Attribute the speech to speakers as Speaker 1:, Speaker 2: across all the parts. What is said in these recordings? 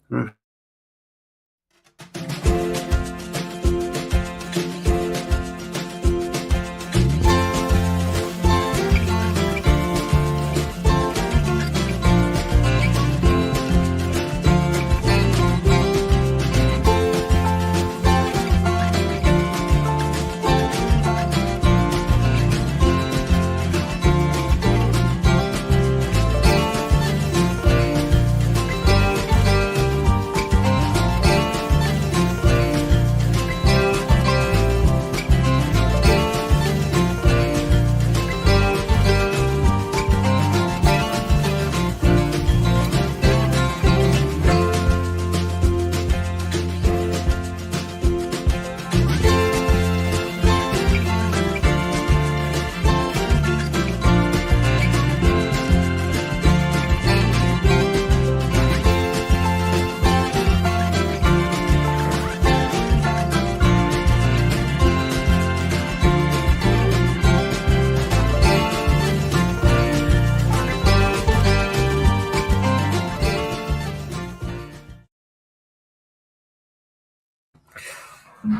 Speaker 1: Right.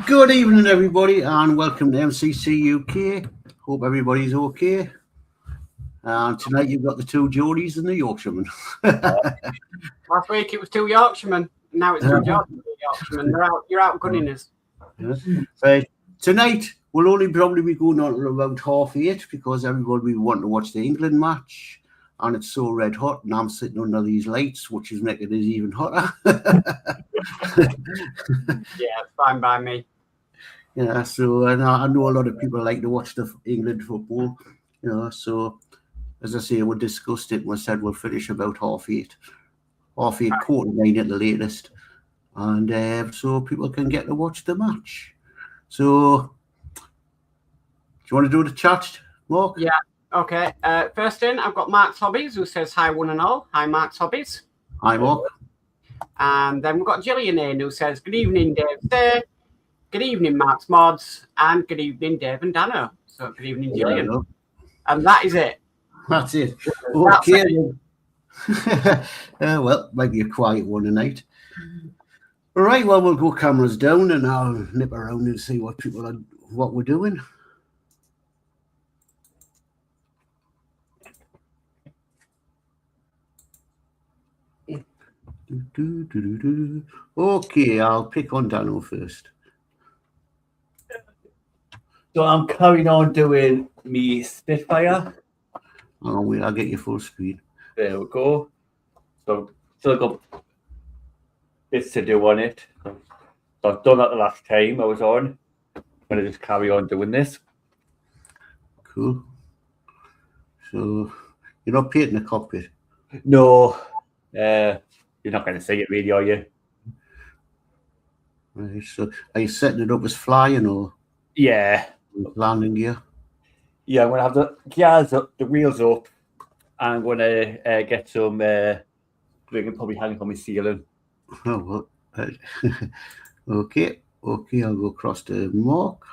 Speaker 1: Good evening, everybody, and welcome to MCC UK. Hope everybody's okay. And tonight you've got the two Geordies and the Yorkshireman.
Speaker 2: Last week it was two Yorkshiremen. Now it's two Yorkshiremen. You're out gunning us.
Speaker 1: Tonight we'll only probably be going on till about 8:30 because everybody will want to watch the England match. And it's so red hot, and I'm sitting under these lights, which is making it even hotter.
Speaker 2: Yeah, it's fine by me.
Speaker 1: Yeah, so and I know a lot of people like to watch the England football, so as I say, we discussed it and we said we'll finish about 8:30, 8:45 at the latest, and so people can get to watch the match. So, do you want to do the chat, Mark?
Speaker 2: Yeah, okay. First in, I've got Mark's Hobbies, who says hi, one and all. Hi, Mark's Hobbies.
Speaker 1: Hi, Mark.
Speaker 2: And then we've got Gillian in, who says, good evening, Dave. Sir. Good evening, Mark's Modz, and good evening, Dave and Danno. So, good evening, Gillian.
Speaker 1: Yeah,
Speaker 2: and that is it.
Speaker 1: That's it. Okay. Well, maybe a quiet one tonight. All right, well, we'll go cameras down and I'll nip around and see what we're doing. Okay, I'll pick on Danno first.
Speaker 3: So I'm carrying on doing me Spitfire.
Speaker 1: Oh, wait, I'll get you full screen.
Speaker 3: There we go. So still got bits to do on it. So I've done that the last time I was on. I'm going to just carry on doing this.
Speaker 1: Cool. So you're not painting the cockpit?
Speaker 3: No. You're not going to see it really, are you?
Speaker 1: Right, so are you setting it up as flying or?
Speaker 3: Yeah.
Speaker 1: Landing gear?
Speaker 3: Yeah, I'm going to have the gears up, the wheels up, and I'm going to get some, we can probably hang it on my ceiling.
Speaker 1: Oh, well, okay, I'll go across to Mark.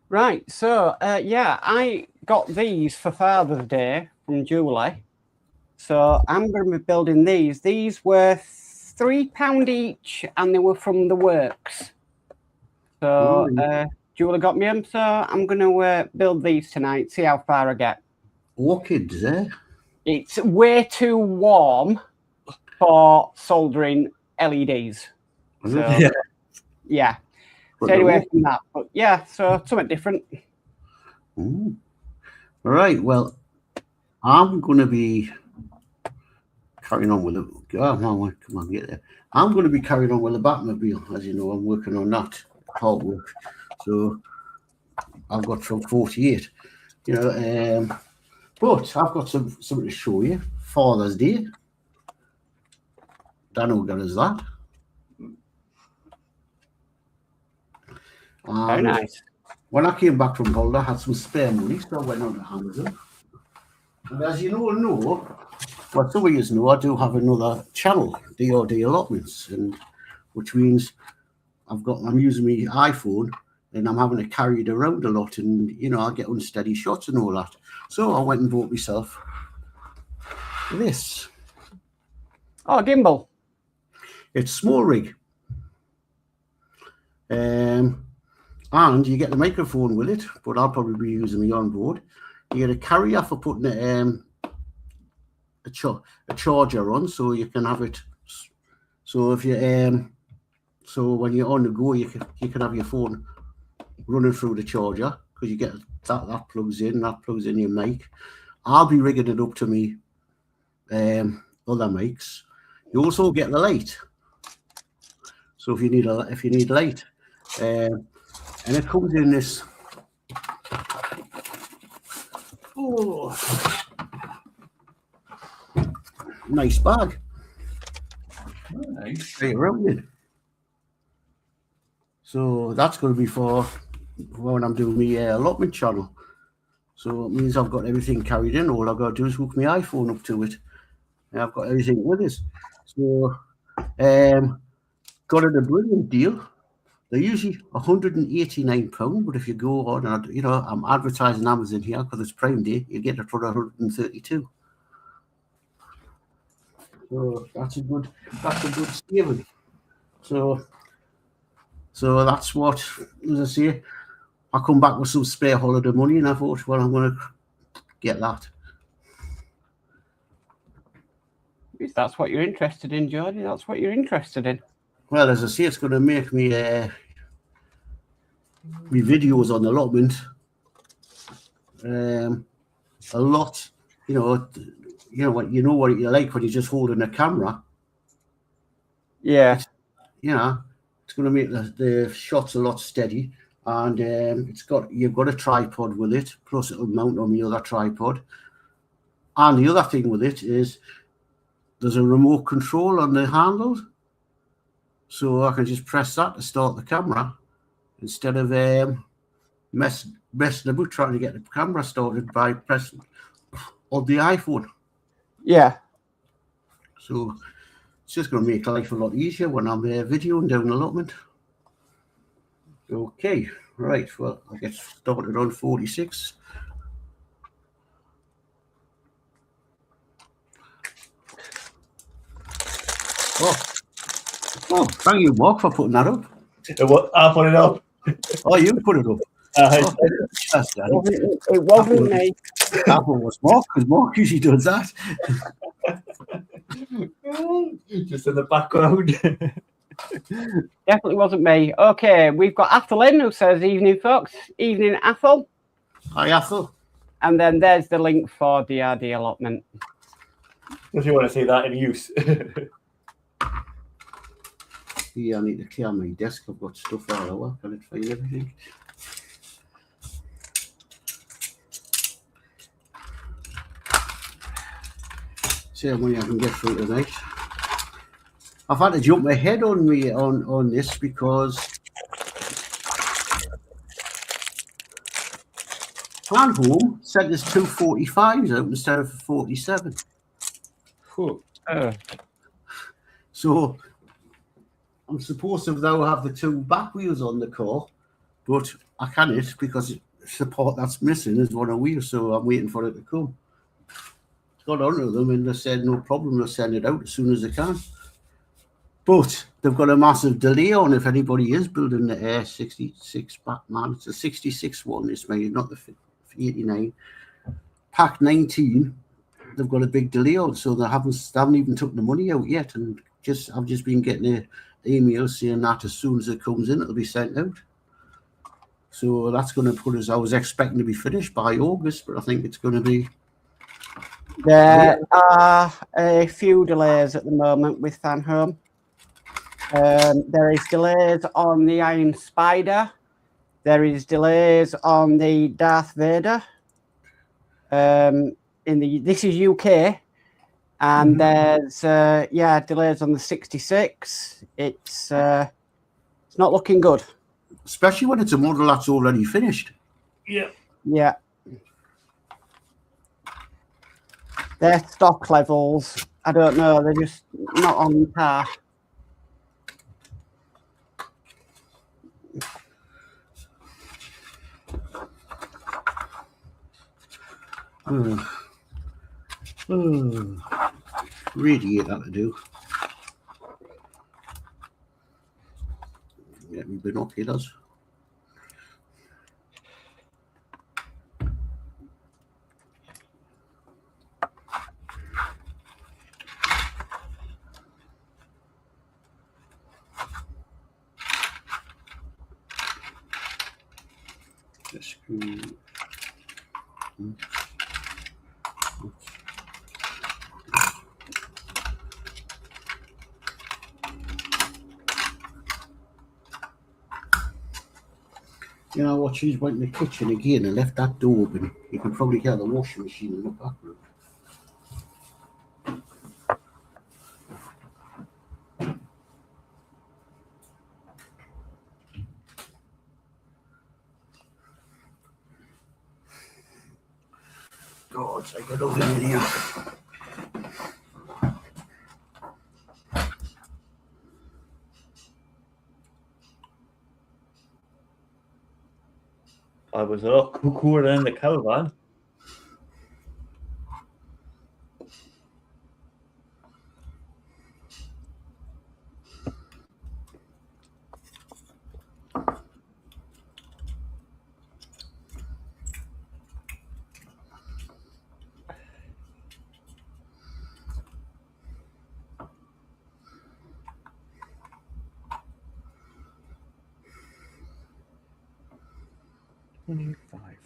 Speaker 2: Right, so, yeah, I got these for Father's Day from Julie. So I'm going to be building these. These were £3 each, and they were from the Works. So Julie got me them. So I'm going to build these tonight. See how far I get.
Speaker 1: Orchids, eh?
Speaker 2: It's way too warm for soldering LEDs. So, yeah. Stay away from that. But yeah, so something different.
Speaker 1: Ooh. All right. Well, I'm going to be carrying on with it. Come on, get there. I'm going to be carrying on with the Batmobile. As you know, I'm working on that artwork. So I've got from 48, but I've got something to show you. Father's Day. Danno got us that.
Speaker 2: Very nice.
Speaker 1: When I came back from Boulder, I had some spare money, so I went on to Amazon. And as you all know, well, some of you know, I do have another channel, DRD Allotments, and which means I'm using my iPhone and I'm having to carry it around a lot, and I get unsteady shots and all that. So I went and bought myself this.
Speaker 2: Oh, gimbal.
Speaker 1: It's small rig. And you get the microphone with it, but I'll probably be using the onboard. You get a carrier for putting a charger on, so you can have it. So if you so when you're on the go, you can have your phone running through the charger, because you get that plugs in your mic. I'll be rigging it up to me other mics. You also get the light. So if you need light, and it comes in this nice bag.
Speaker 3: Nice.
Speaker 1: Straight around it. So that's going to be for when I'm doing my allotment channel. So it means I've got everything carried in. All I've got to do is hook my iPhone up to it. And I've got everything with us. So got it a brilliant deal. They're usually £189, but if you go on, and I'm advertising Amazon here because it's Prime Day, you get it for £132. So that's a good saving. So that's what, as I say, I come back with some spare holiday money, and I thought, well, I'm going to get that.
Speaker 2: If that's what you're interested in, Geordie, that's what you're interested in.
Speaker 1: Well, as I say, it's going to make me my videos on allotment a lot. What you like when you're just holding a camera.
Speaker 2: Yeah.
Speaker 1: It's going to make the shots a lot steady, and you've got a tripod with it, plus it'll mount on the other tripod. And the other thing with it is there's a remote control on the handle, so I can just press that to start the camera instead of messing about trying to get the camera started by pressing on the iPhone.
Speaker 2: Yeah.
Speaker 1: So it's just going to make life a lot easier when I'm videoing down allotment. Okay, right. Well, I get started on 46. Oh, thank you, Mark, for putting that up.
Speaker 3: I put it up.
Speaker 1: Oh, you put it up.
Speaker 2: It wasn't me.
Speaker 1: That one was Mark, because Mark usually does that.
Speaker 3: Just in the background.
Speaker 2: Definitely wasn't me. Okay, we've got Athelin who says, evening, folks. Evening, Athel.
Speaker 1: Hi, Athel.
Speaker 2: And then there's the link for DRD allotment.
Speaker 3: If you want to see that in use.
Speaker 1: Yeah, I need to clear my desk. I've got stuff all over. Can I find everything? See how many I can get through tonight. I've had to jump my head on me on this because Fan Home sent us 2 45s out instead of 47. So I'm supposed to now have the 2 back wheels on the car, but I can't because the part that's missing is one of the wheels, so I'm waiting for it to come. Got onto them and they said no problem, they'll send it out as soon as they can. But they've got a massive delay on if anybody is building the Air 66 Batman. It's a 66 one, it's made, not the 89. Pack 19, they've got a big delay on, so they haven't even took the money out yet. And I've just been getting an email saying that as soon as it comes in, it'll be sent out. So that's going to put us, I was expecting to be finished by August, but I think it's going to be.
Speaker 2: There are a few delays at the moment with Fan Home. There is delays on the Iron Spider. There is delays on the Darth Vader. This is UK, and there's delays on the 66. It's not looking good,
Speaker 1: especially when it's a model that's already finished.
Speaker 2: Yeah. Their stock levels, I don't know, they're just not on par.
Speaker 1: radiator to do. Get me binoculars. Screw. You know what? She's went in the kitchen again and left that door open. You can probably hear the washing machine in the background. God, I got over in here.
Speaker 3: I was a lot cooler than the caravan. Five.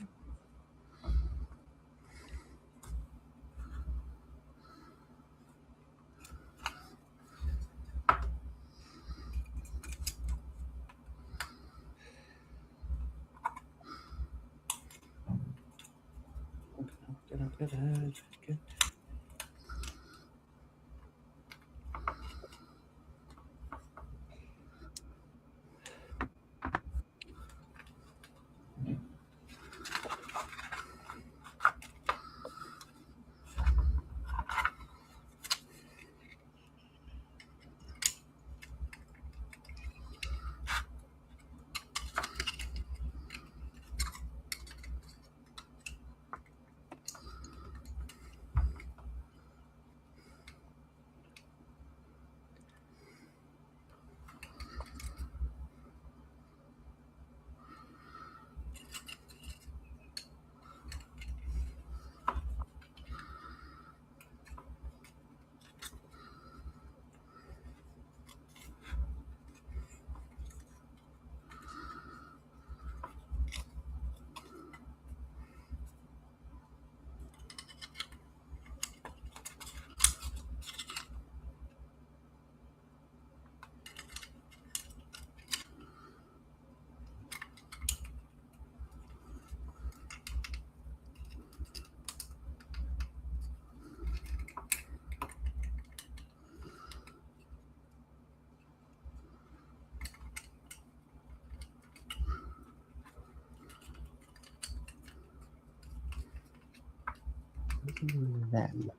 Speaker 2: Then.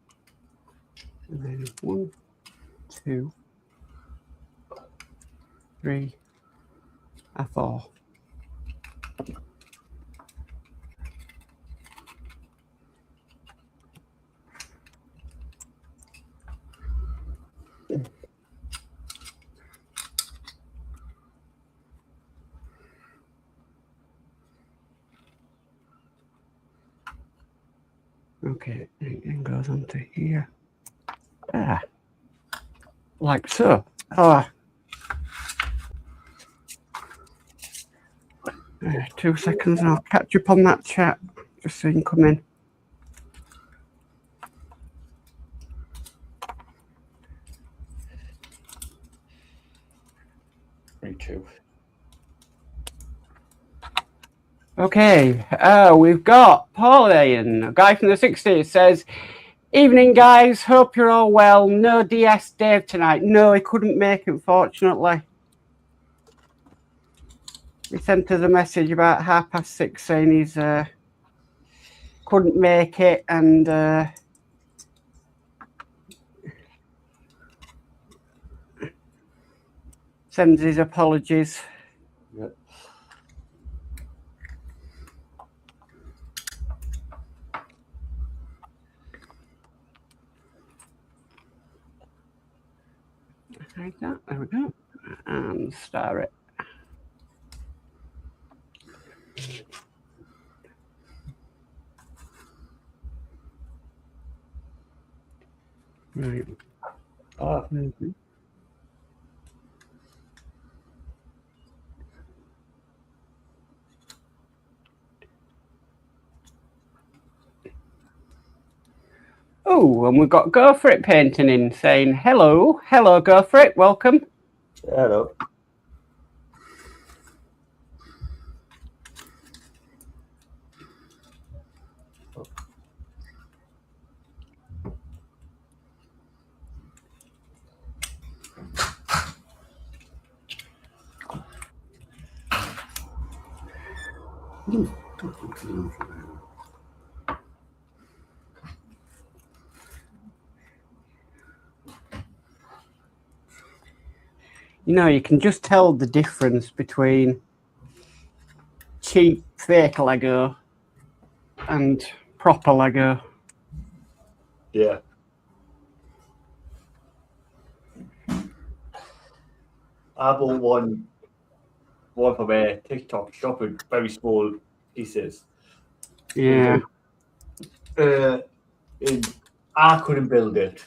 Speaker 2: And then 1, 2, 3, 4. Okay, it goes onto here. Ah, like so. Ah. 2 seconds and I'll catch up on that chat just so you can come in.
Speaker 3: Me too.
Speaker 2: Okay, we've got Pauline, a guy from the 60s, says, "Evening, guys. Hope you're all well. No DS Dave tonight." No, he couldn't make it, unfortunately. He sent us a message about 6:30 saying he's couldn't make it and sends his apologies.
Speaker 3: Yep.
Speaker 2: Like that. There we go. And star it. Right.
Speaker 3: Oh.
Speaker 2: Mm-hmm. Oh, and we've got Go For It painting in saying hello. Hello, Go For It. Welcome.
Speaker 3: Hello.
Speaker 2: You know, you can just tell the difference between cheap fake Lego and proper Lego.
Speaker 3: Yeah. I bought one from a TikTok shop with very small pieces.
Speaker 2: Yeah.
Speaker 3: I couldn't build it.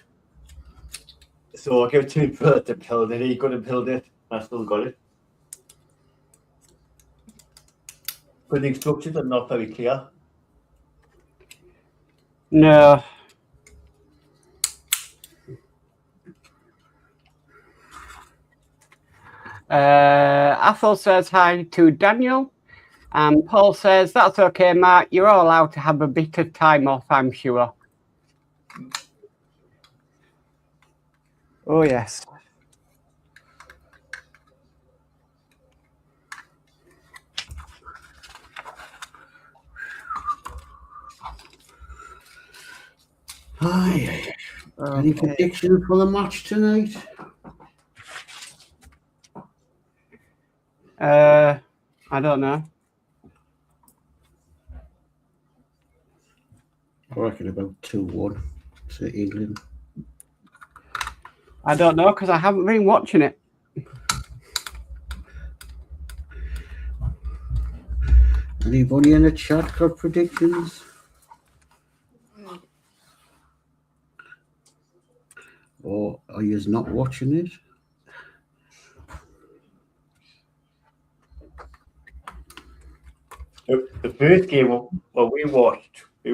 Speaker 3: So I gave it to him first to build it. He couldn't build it. I still got it. But the instructions are not very clear.
Speaker 2: No. Athol says hi to Daniel. And Paul says, that's okay, Mark. You're all allowed to have a bit of time off, I'm sure. Oh, yes.
Speaker 1: Hi. Any predictions for the match tonight?
Speaker 2: I don't know.
Speaker 1: I reckon about 2-1 to England.
Speaker 2: I don't know because I haven't been watching it.
Speaker 1: Anybody in the chat got predictions? Or are you not watching it?
Speaker 3: The first game we watched, we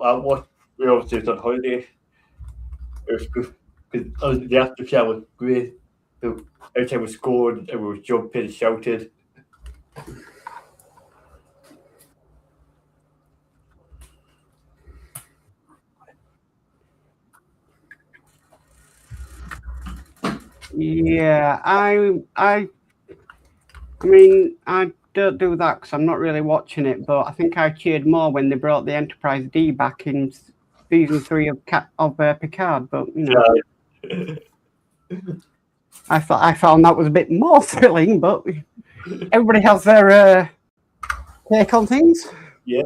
Speaker 3: obviously was on holiday. It was good because the aftershare was great. Every time we scored, everyone was jumping and shouted.
Speaker 2: Yeah, I mean, I don't do that because I'm not really watching it, but I think I cheered more when they brought the Enterprise D back in season 3 of Picard. But you know, I found that was a bit more thrilling. But everybody has their take on things.
Speaker 3: Yeah.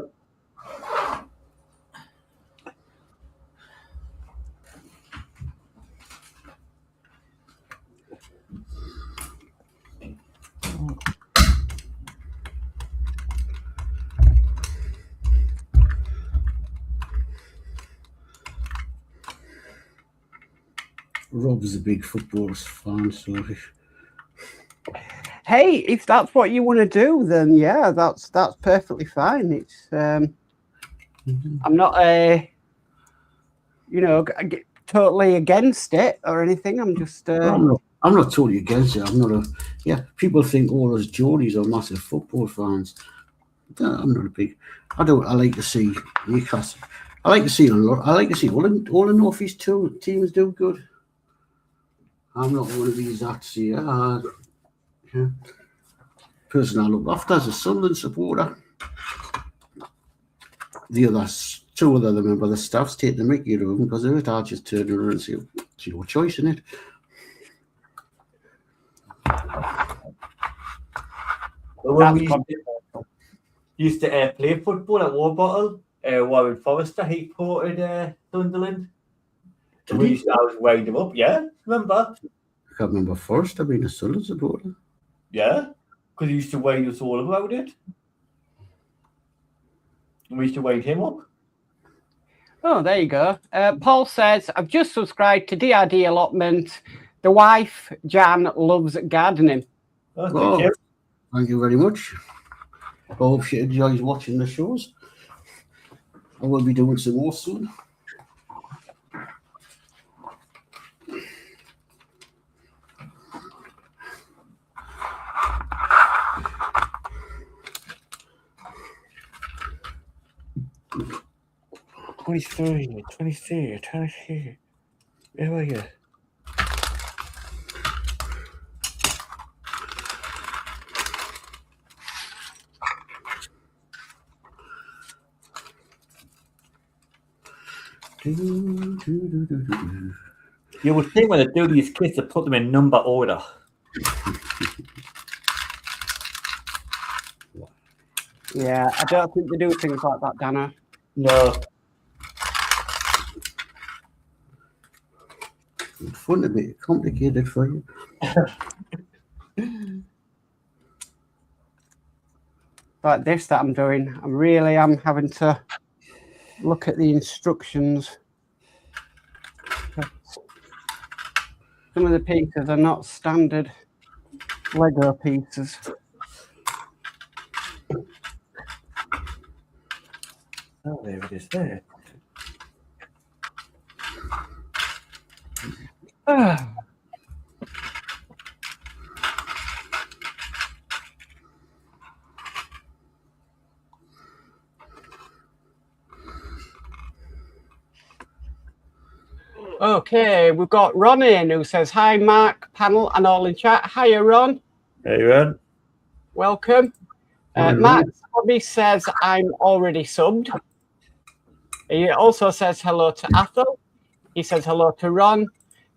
Speaker 1: Rob's a big football fan, so
Speaker 2: hey, if that's what you want to do, then yeah, that's perfectly fine. It's I'm not totally against it or anything. I'm just
Speaker 1: I'm not totally against it. I'm not people think all us Geordies are massive football fans. I'm not a big. I like to see Newcastle. I like to see all the North East teams do good. I'm not one of these that say, person I look after as a Sunderland supporter. The others, 2 other members of the staff's take the mickey out of them because of it. I just turn around and say, it's your choice, isn't it?
Speaker 3: Well, when we used to play football at Warbottle, Warren Forrester, he ported Sunderland. So I was winding him up, yeah, remember?
Speaker 1: can't remember first. I mean, a son supporter.
Speaker 3: Yeah, because he used to wind us all about it. And we used to wind him up.
Speaker 2: Oh, there you go. Paul says, I've just subscribed to DRD allotment. The wife, Jan, loves gardening.
Speaker 3: Oh, thank you.
Speaker 1: Thank you very much. I hope she enjoys watching the shows. I will be doing some more soon.
Speaker 3: Twenty-three. Where are you? You would think when they do these kits, they put them in number order.
Speaker 2: Yeah, I don't think they do things like that, Danno.
Speaker 3: No.
Speaker 1: It's fun to be complicated for you.
Speaker 2: Like this that I'm doing, I really am having to look at the instructions. Some of the pieces are not standard Lego pieces.
Speaker 3: Oh, there it is there.
Speaker 2: Okay, we've got Ron in who says, hi, Mark, panel, and all in chat. Hiya, Ron.
Speaker 3: Hey, Ron.
Speaker 2: Welcome. Mark Hobby says, I'm already subbed. He also says hello to Athel. He says hello to Ron.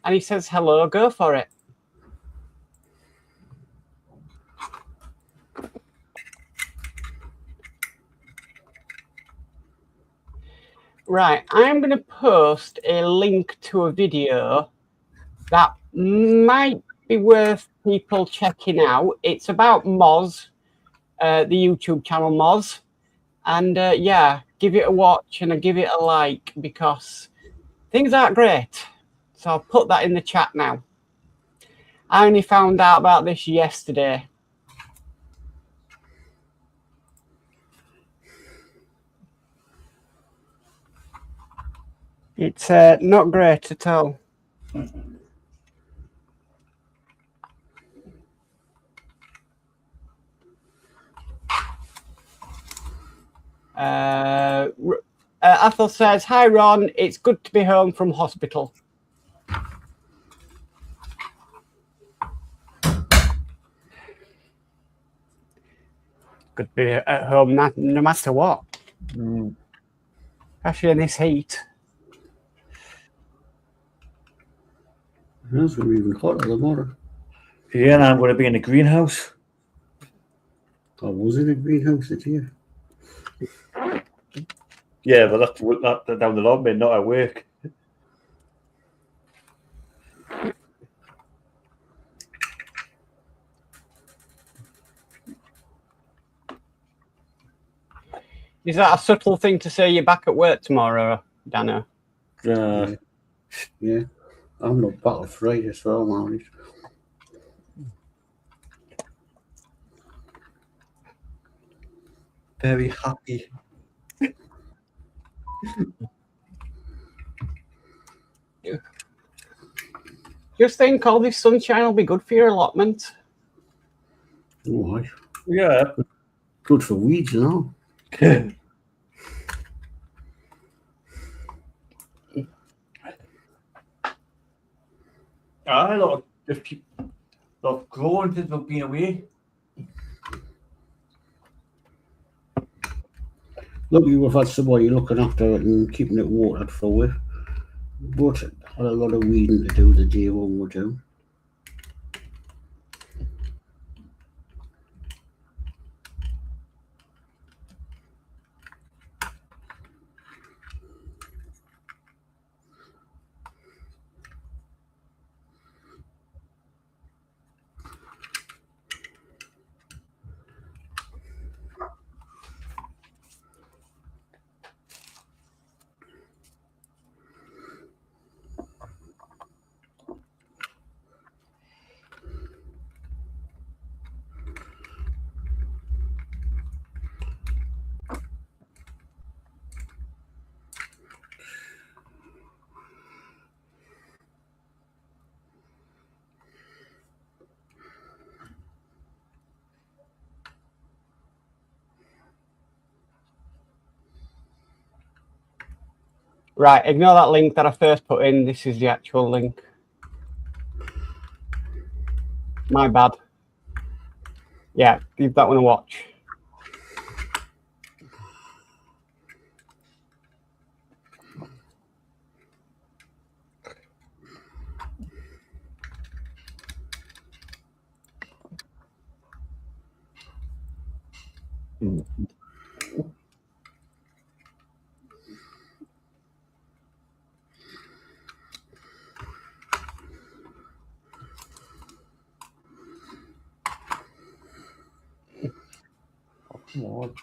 Speaker 2: And he says, hello, go for it. Right, I'm going to post a link to a video that might be worth people checking out. It's about Modz, the YouTube channel Modz. And yeah, give it a watch and give it a like because things aren't great. So I'll put that in the chat now. I only found out about this yesterday. It's not great at all. Athel says, hi, Ron. It's good to be home from hospital. Good to be at home no matter what. Especially in this heat.
Speaker 1: It's going to be even hotter tomorrow.
Speaker 3: Yeah, and I'm going to be in the greenhouse.
Speaker 1: I was in a greenhouse this year.
Speaker 3: Yeah, but that's down the road, mate, not at work.
Speaker 2: Is that a subtle thing to say you're back at work tomorrow, Danno?
Speaker 1: Yeah. I'm not back on Friday, so I'm honest.
Speaker 3: Very happy.
Speaker 2: Just think all this sunshine will be good for your allotment.
Speaker 1: Oh,
Speaker 3: Yeah.
Speaker 1: good for weeds, you know.
Speaker 3: A lot of growing since we've been away.
Speaker 1: Look, we've had somebody looking after it and keeping it watered for it. But had a lot of weeding to do the day one we're doing.
Speaker 2: Right, ignore that link that I first put in. This is the actual link. My bad. Yeah, give that one a watch.
Speaker 3: Come on.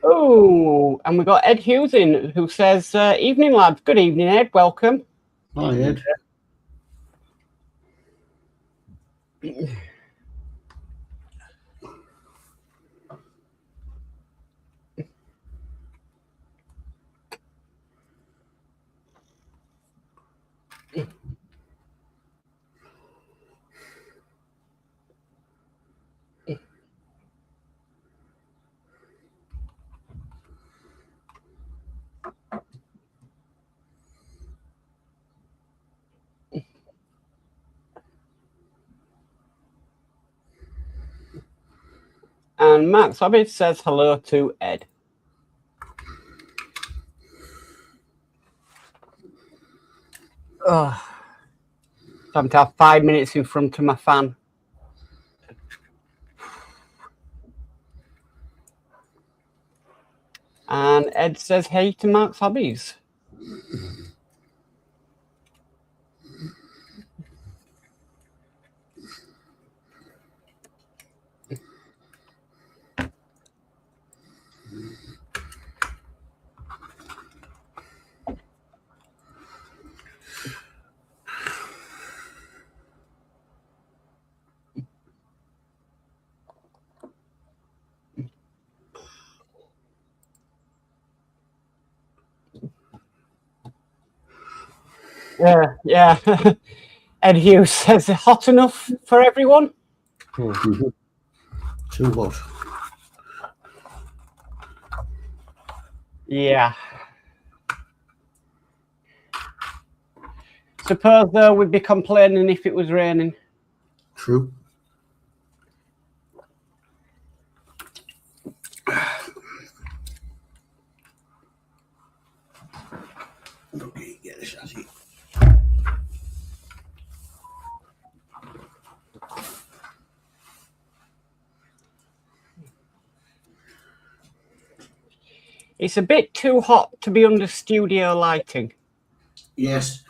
Speaker 2: Oh, and we've got Ed Hughes in, who says, evening, lads. Good evening, Ed. Welcome.
Speaker 1: Hi, Ed.
Speaker 2: And Max Hobbit says hello to Ed. Oh, time to have 5 minutes in front of my fan. And Ed says hey to Max Hobbies. Yeah. Ed Hughes says hot enough for everyone.
Speaker 1: Too hot.
Speaker 2: Yeah. Suppose though we'd be complaining if it was raining.
Speaker 1: True. Okay, get the chassis.
Speaker 2: It's a bit too hot to be under studio lighting.
Speaker 1: Yes.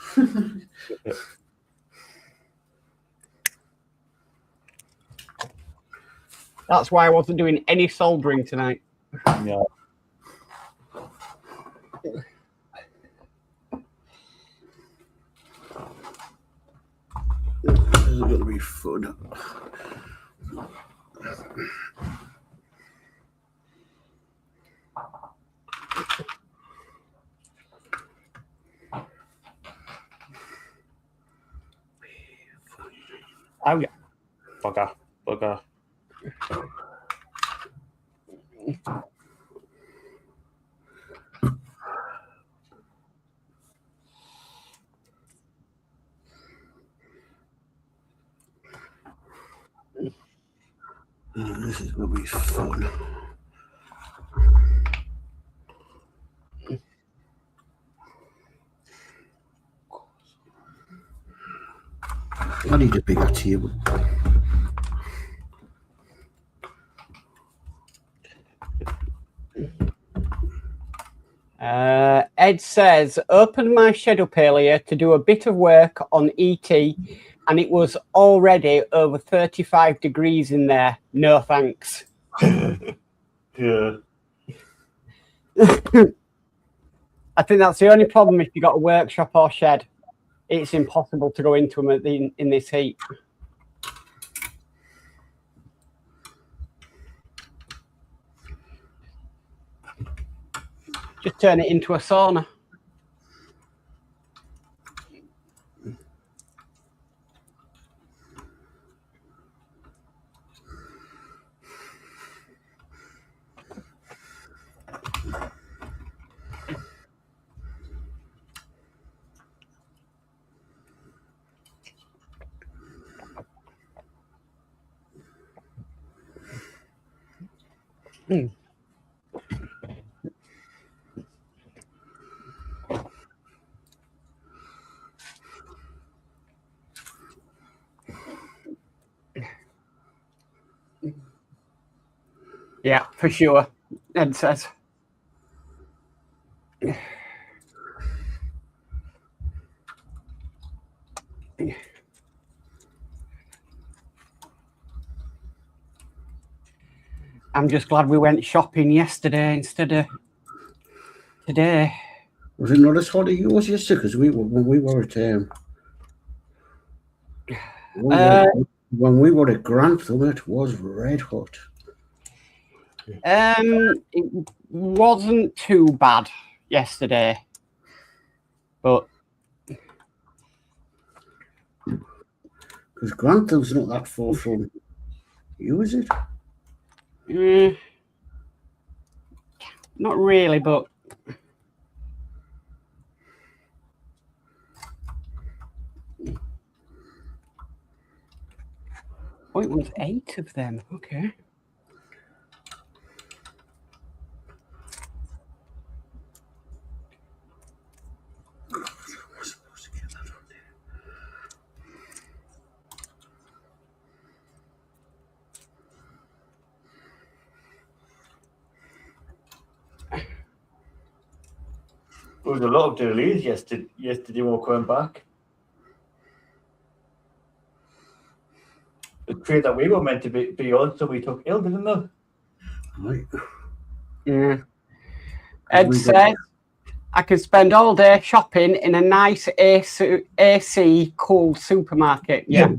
Speaker 2: That's why I wasn't doing any soldering tonight.
Speaker 3: Yeah.
Speaker 1: This is going to be fun.
Speaker 3: Oh yeah. Bugger.
Speaker 1: This is going to be fun. I need a bigger table.
Speaker 2: Ed says, opened my shed up earlier to do a bit of work on ET, and it was already over 35 degrees in there. No thanks.
Speaker 3: Yeah.
Speaker 2: I think that's the only problem if you've got a workshop or shed. It's impossible to go into them in this heat. Just turn it into a sauna. Yeah, for sure, Ed says. I'm just glad we went shopping yesterday instead of today.
Speaker 1: Was it not as hot as yours yesterday? Because when we were at Grantham, it was red hot.
Speaker 2: It wasn't too bad yesterday, but
Speaker 1: because Grantham's not that far from you, is it?
Speaker 2: Not really, but oh, it was 8 of them. Okay.
Speaker 3: There was a lot of delays yesterday when we were coming back. The train that we were meant to be on, so we took ill, didn't we?
Speaker 1: Right.
Speaker 2: Yeah. Ed says, I could spend all day shopping in a nice AC cool supermarket. Yeah.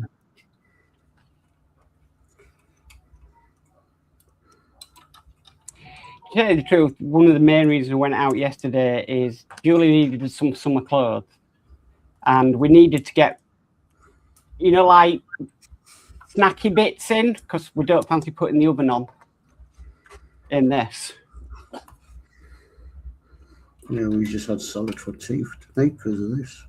Speaker 2: To tell you the truth, one of the main reasons we went out yesterday is Julie needed some summer clothes, and we needed to get, like snacky bits in, because we don't fancy putting the oven on in this.
Speaker 1: Yeah, we just had salad for tea tonight because of this.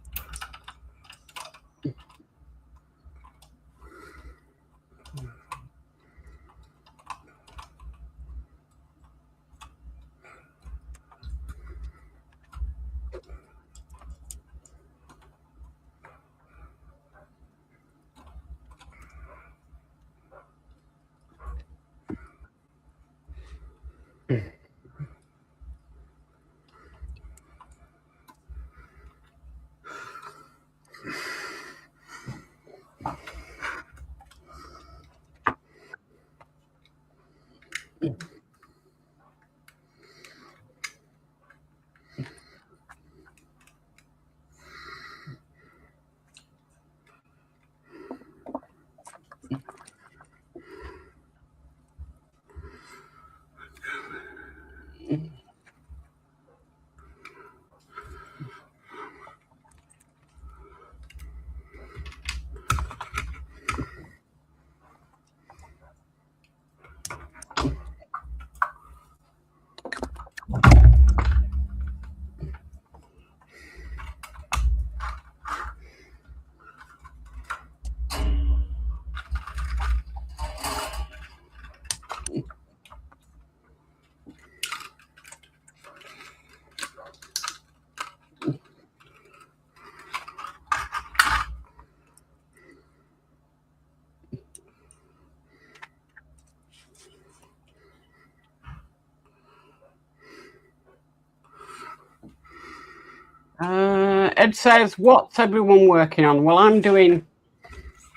Speaker 2: Ed says, what's everyone working on? Well, I'm doing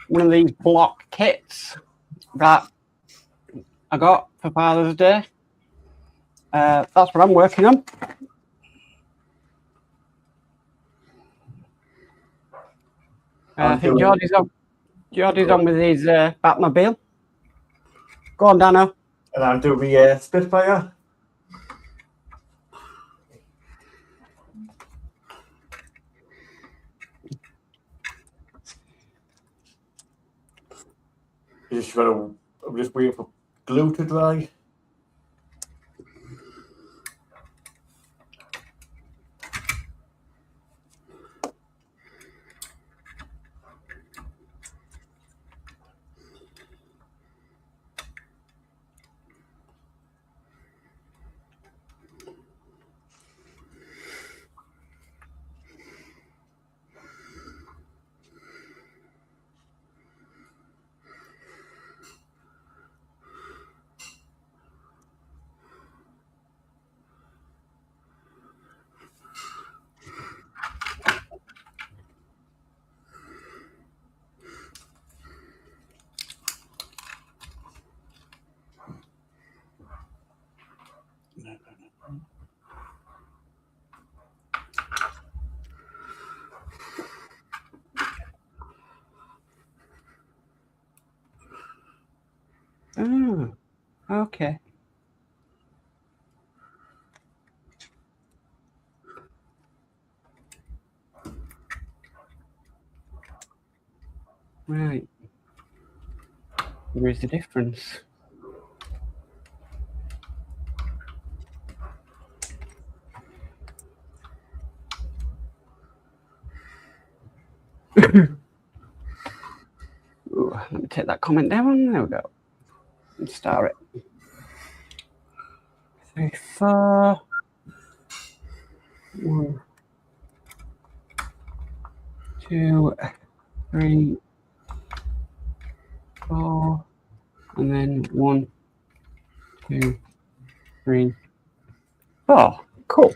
Speaker 2: one of these block kits that I got for Father's Day. That's what I'm working on. I think Geordie's on with his Batmobile. Go on, Danno.
Speaker 3: And I'm doing the Spitfire. I'm just waiting for glue to dry.
Speaker 2: Oh, okay. Right. There is a difference. Ooh, let me take that comment down. There we go. And start it. 3, 4. 1, 2, 3, 4, and then 1, 2, 3, 4. Cool.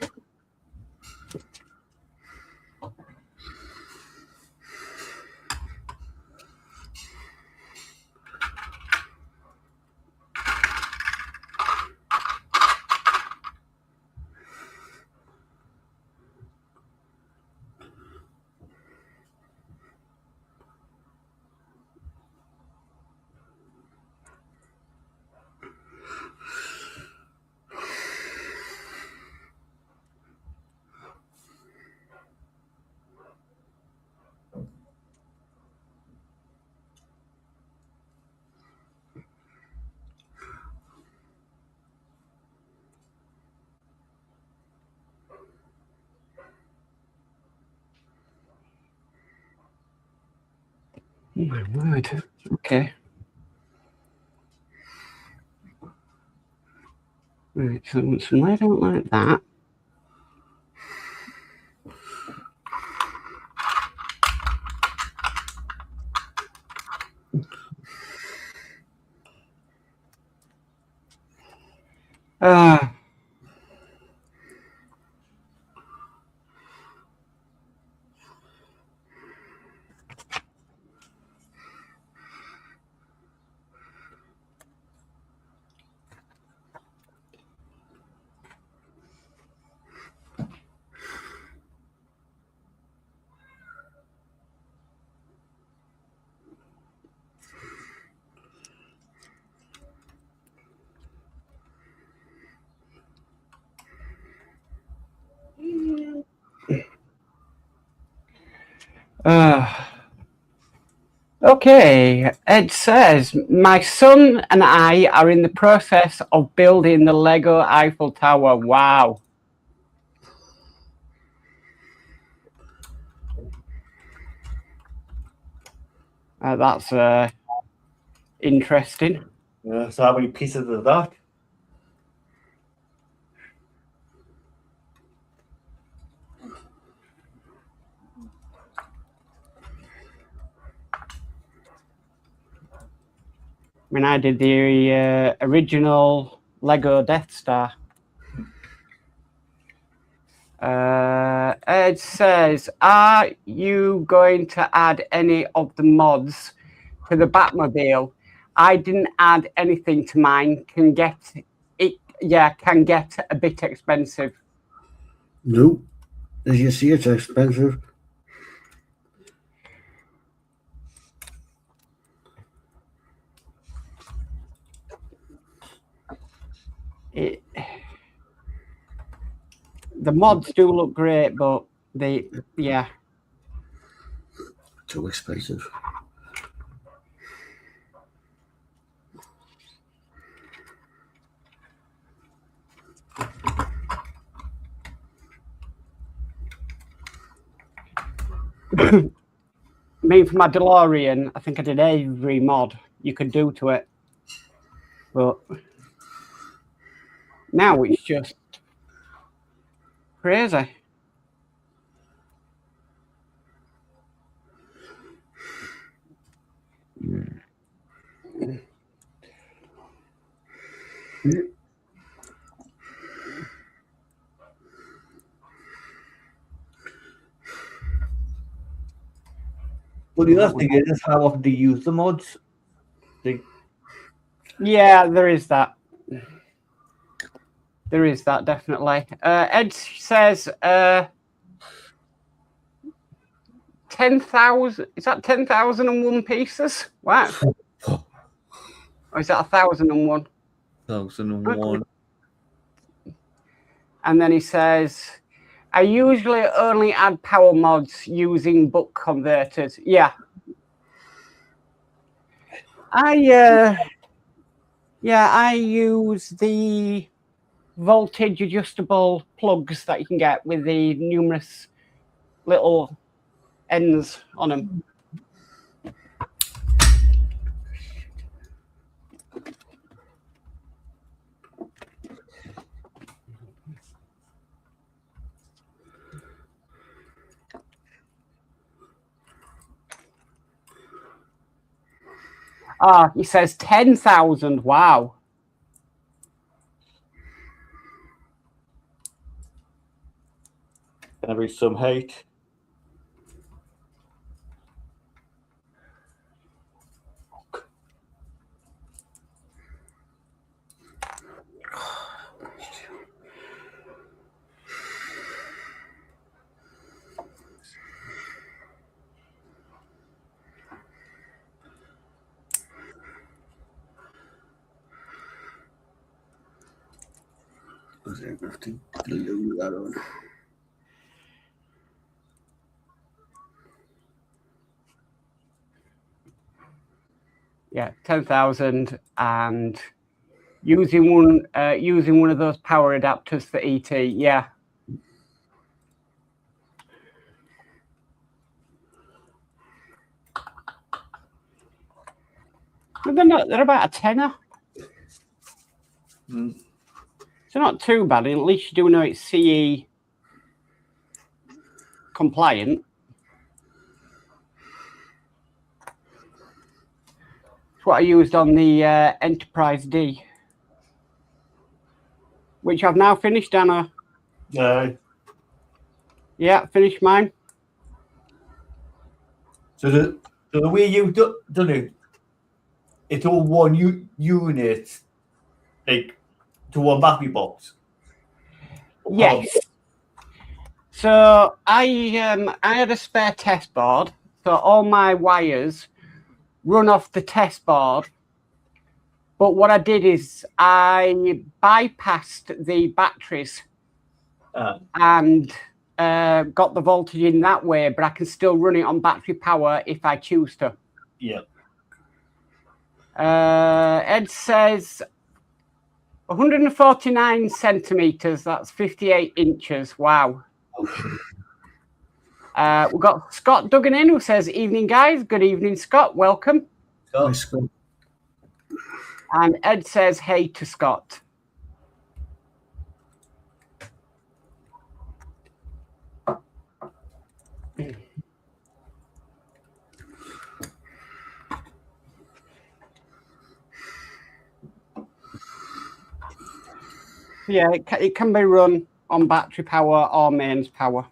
Speaker 2: Oh my word. Okay. Right, so I want some laid out like that. Okay, Ed says, my son and I are in the process of building the Lego Eiffel Tower. Wow. That's interesting.
Speaker 3: Yeah, so how many pieces of that?
Speaker 2: I mean, I did the original Lego Death Star. Ed says, are you going to add any of the mods to the Batmobile? I didn't add anything to mine. Can get a bit expensive.
Speaker 1: No, as you see, it's expensive.
Speaker 2: The mods do look great, but
Speaker 1: too expensive.
Speaker 2: I mean, for my DeLorean, I think I did every mod you could do to it, but now it's just crazy.
Speaker 4: But the other thing is how often do you use the mods?
Speaker 2: Yeah, there is that. There is that, definitely. Ed says 10,000. Is that 10,001 pieces? Wow. Or is that 1,001?
Speaker 4: 1,001.
Speaker 2: And then he says, I usually only add power mods using book converters. Yeah. I use the voltage adjustable plugs that you can get with the numerous little ends on them. Ah, he says 10,000. Wow.
Speaker 4: Gonna be some hate.
Speaker 1: I have to glue that on.
Speaker 2: Yeah, 10,000, and using one of those power adapters for ET. Yeah. They're about a tenner.
Speaker 4: Mm.
Speaker 2: So not too bad. At least you do know it's CE compliant. It's what I used on the Enterprise D, which I've now finished, Danno. Yeah, finished mine.
Speaker 3: So the way you've done it, it's all one unit, like to one battery box.
Speaker 2: Yes. So I had a spare test board, so all my wires run off the test board. But what I did is I bypassed the batteries and got the voltage in that way, but I can still run it on battery power if I choose to.
Speaker 3: Yeah.
Speaker 2: Ed says 149 centimeters, that's 58 inches. Wow. We've got Scott Duggan in who says, evening, guys. Good evening, Scott. Welcome.
Speaker 1: Hi, Scott.
Speaker 2: And Ed says, hey to Scott. Yeah, it can be run on battery power or mains power.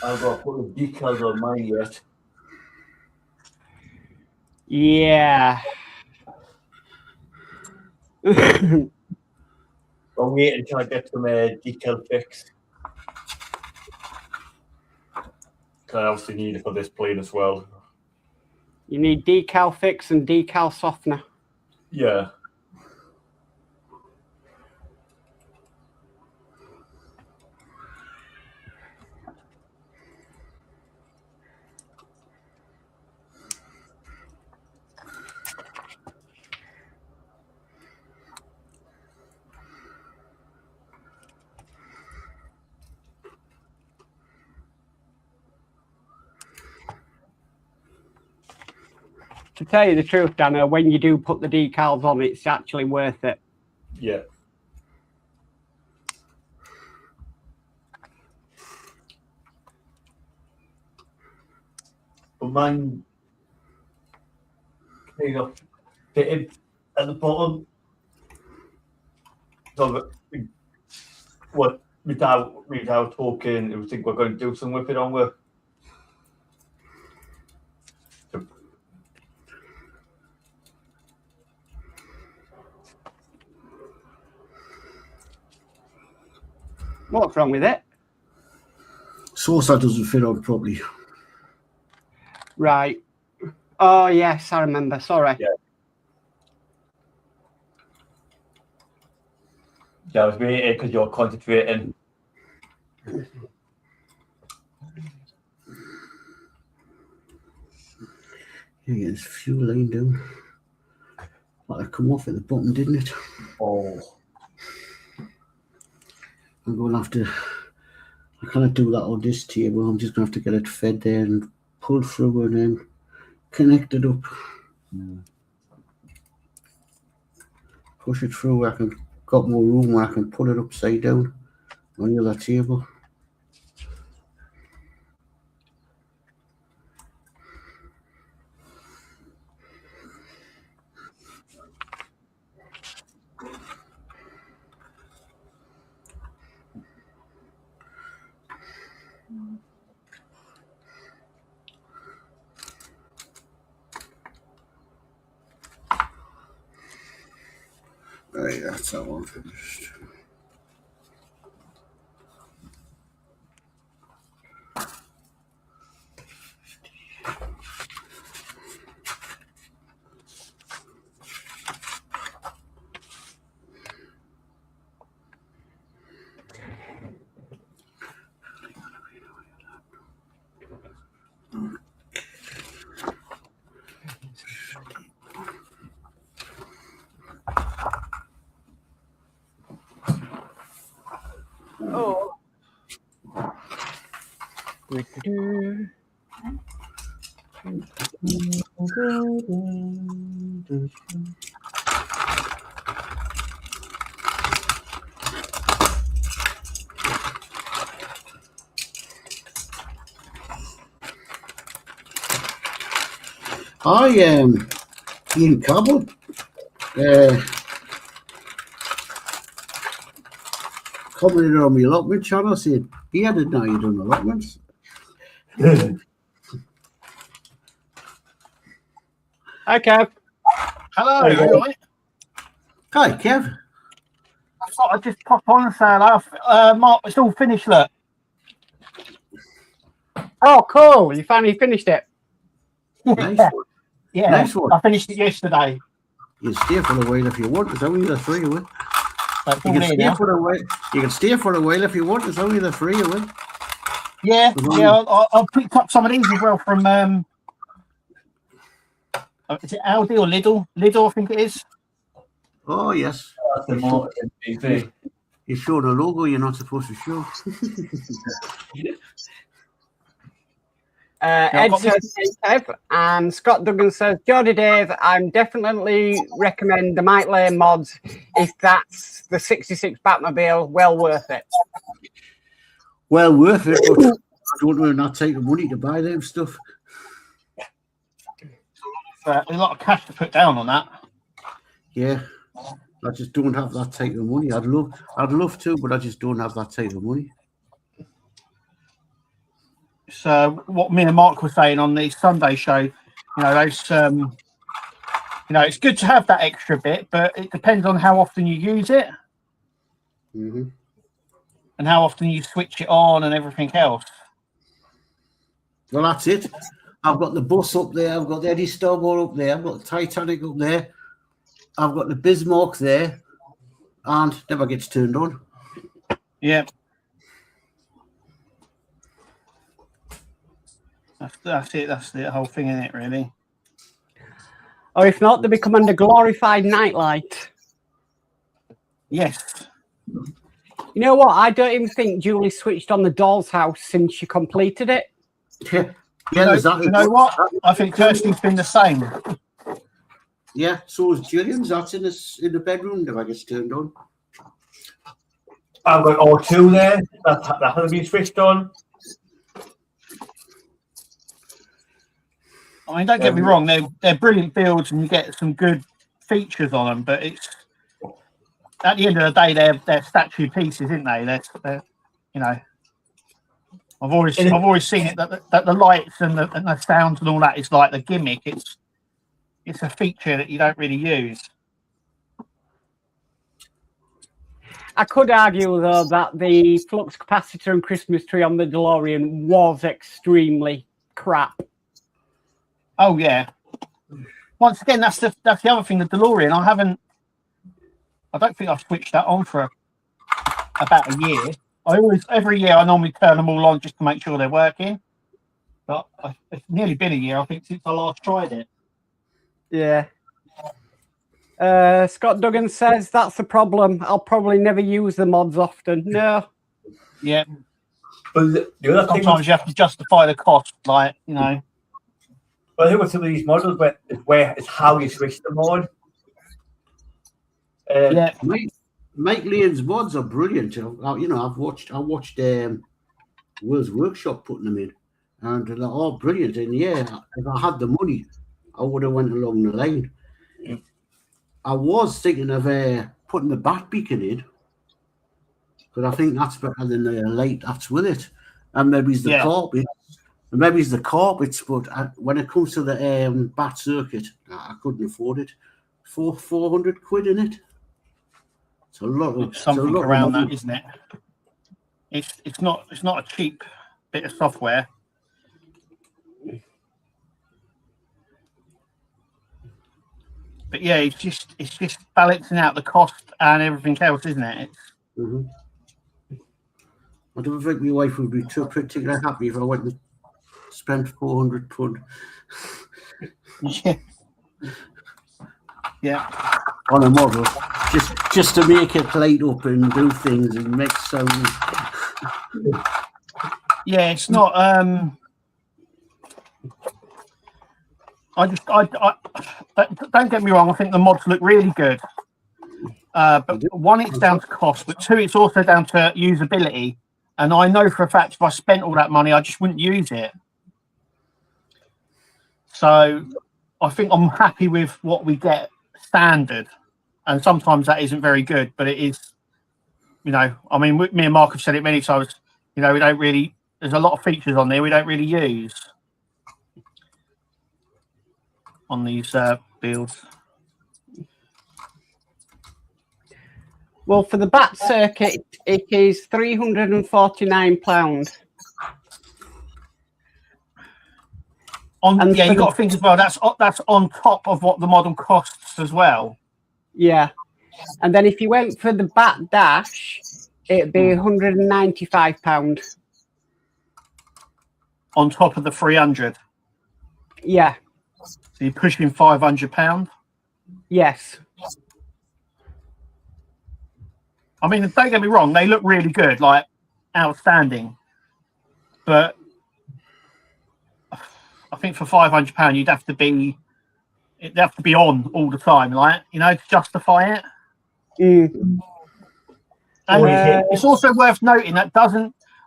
Speaker 3: I've got to put the decals on mine yet.
Speaker 2: Yeah.
Speaker 3: I'll wait until I get some decal fix. Because I obviously need it for this plane as well.
Speaker 2: You need decal fix and decal softener.
Speaker 3: Yeah.
Speaker 2: To tell you the truth, Danno, when you do put the decals on, it's actually worth it.
Speaker 3: Yeah. But mine, there you go, fitted at the bottom. So, what, without talking, we think we're going to do some with it, aren't we?
Speaker 2: What's wrong with it?
Speaker 1: Saucer doesn't fit on properly.
Speaker 2: Right. Oh, yes, I remember. Sorry.
Speaker 3: Yeah. Yeah, I was waiting because you're concentrating.
Speaker 1: Yeah, it's fuel line down. That come off at the bottom, didn't it?
Speaker 3: Oh.
Speaker 1: I'm going to have to, I can't do that on this table. I'm just going to have to get it fed there and pull through and then connect it up. Push it through where I can, got more room where I can pull it upside down on the other table. Right, that's that one finished.
Speaker 2: Oh.
Speaker 1: Ian Cabell, commented on my allotment channel, said, "Yeah, I didn't know you done allotments."
Speaker 2: Hi, Kev.
Speaker 5: Hello, are you all right?
Speaker 1: Hi, Kev.
Speaker 5: I thought I'd just pop on and say hello. Mark, it's all finished, look.
Speaker 2: Oh, cool. You finally finished it.
Speaker 1: Nice one.
Speaker 5: Yeah,
Speaker 1: Nice one.
Speaker 5: I finished it yesterday.
Speaker 1: You can stay for a while if you want. There's only the three of it.
Speaker 5: That's
Speaker 1: You
Speaker 5: all
Speaker 1: can
Speaker 5: there
Speaker 1: stay
Speaker 5: now.
Speaker 1: for a while. You can stay for a while if you want. There's only the three of it.
Speaker 5: Yeah, I picked up some of these as well from is it Aldi or Lidl? Lidl, I think it is.
Speaker 1: Oh yes.
Speaker 3: That's the marketing TV.
Speaker 1: You show the logo you're not supposed to show.
Speaker 2: Ed says, "Hey, Kev," and Scott Duggan says, "Geordie Dave, I'm definitely recommend the Mike Lane mods if that's the 66 Batmobile, well worth it."
Speaker 1: Well worth it, but I don't know not take the money to buy them stuff.
Speaker 5: A lot of cash to put down on that.
Speaker 1: Yeah. I just don't have that type of money. I'd love to, but I just don't have that type of money.
Speaker 5: So what me and Mark were saying on the Sunday show, you know, those, it's good to have that extra bit, but it depends on how often you use it
Speaker 1: Mm-hmm.
Speaker 5: and how often you switch it on and everything else.
Speaker 1: Well, that's it. I've got the bus up there. I've got the Eddie Starboard up there. I've got the Titanic up there. I've got the Bismarck there, and never gets turned on.
Speaker 5: Yeah. That's it. That's the whole thing, isn't it, really?
Speaker 2: Or if not, they become under glorified nightlight.
Speaker 5: Yes.
Speaker 2: You know what? I don't even think Julie switched on the doll's house since she completed it.
Speaker 1: Yeah,
Speaker 5: You know what? I think Kirsty's been the same.
Speaker 1: Yeah, so is Gillian's. That's in the bedroom. Never gets turned on.
Speaker 3: I've got all two there. That hasn't been switched on.
Speaker 5: I mean, don't get me wrong; they're brilliant builds, and you get some good features on them. But it's at the end of the day, they're statue pieces, isn't they? They're you know. I've always seen it that the lights and the sounds and all that is like the gimmick. It's a feature that you don't really use.
Speaker 2: I could argue, though, that the flux capacitor and Christmas tree on the DeLorean was extremely crap.
Speaker 5: Oh yeah. Once again, that's the other thing. The DeLorean, I don't think I've switched that on for about a year. Every year I normally turn them all on just to make sure they're working. But it's nearly been a year, I think, since I last tried it.
Speaker 2: Yeah. Scott Duggan says that's the problem. I'll probably never use the Modz often. No.
Speaker 5: Yeah.
Speaker 3: But the other thing
Speaker 5: sometimes you have to justify the cost, like, you know.
Speaker 3: Well, I think with some of these models, where it's how you switch them on.
Speaker 5: Yeah.
Speaker 1: Mike Lane's mods are brilliant. I watched Will's Workshop putting them in, and they're all brilliant. And yeah, if I had the money, I would have went along the line.
Speaker 3: Yeah.
Speaker 1: I was thinking of putting the bat beacon in, but I think that's better than the light that's with it, and maybe it's the carpet. Maybe it's the carpets, but when it comes to the bat circuit, I couldn't afford it. 400 quid in it. It's a lot of
Speaker 5: something around that, isn't it? It's not a cheap bit of software. But yeah, it's just balancing out the cost and everything else, isn't it?
Speaker 1: I don't think my wife would be too particularly happy if I went and spent £400.
Speaker 5: Yeah.
Speaker 1: On a model, just to make it light up and do things and make sound.
Speaker 5: Yeah, it's not. Don't get me wrong. I think the mods look really good. But one, it's down to cost, but two, it's also down to usability. And I know for a fact if I spent all that money, I just wouldn't use it. So I think I'm happy with what we get standard. And sometimes that isn't very good, but it is, I mean, me and Mark have said it many times, we don't really, there's a lot of features on there we don't really use on these builds.
Speaker 2: Well, for the bat circuit, it is £349.
Speaker 5: You've got to think as well, that's on top of what the model costs as well.
Speaker 2: Yeah. And then if you went for the bat dash, it'd be £195.
Speaker 5: On top of the 300?
Speaker 2: Yeah.
Speaker 5: So you're pushing £500?
Speaker 2: Yes.
Speaker 5: I mean, don't get me wrong, they look really good, like outstanding. But I think for £500, it'd have to be on all the time, like, to justify it.
Speaker 2: Mm.
Speaker 5: And it's also worth noting that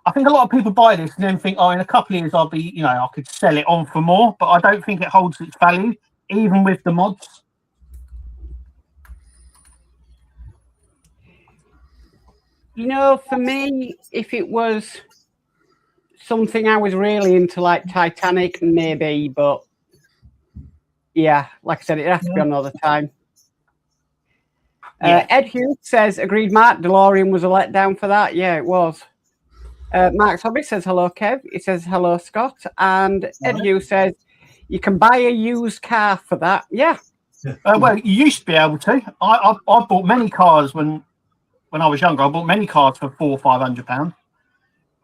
Speaker 5: I think a lot of people buy this and then think, in a couple of years I'll be, I could sell it on for more, but I don't think it holds its value, even with the mods.
Speaker 2: For me, if it was something I was really into, like Titanic, maybe, but yeah, like I said, it'd have to be another time. Ed Hughes says, agreed, Mark. DeLorean was a letdown for that. Yeah, it was. Mark's Hobby says, hello, Kev. He says, hello, Scott. And Ed Hughes says, you can buy a used car for that. Yeah.
Speaker 5: Well, you used to be able to. I bought many cars when I was younger. I bought many cars for £400 or £500.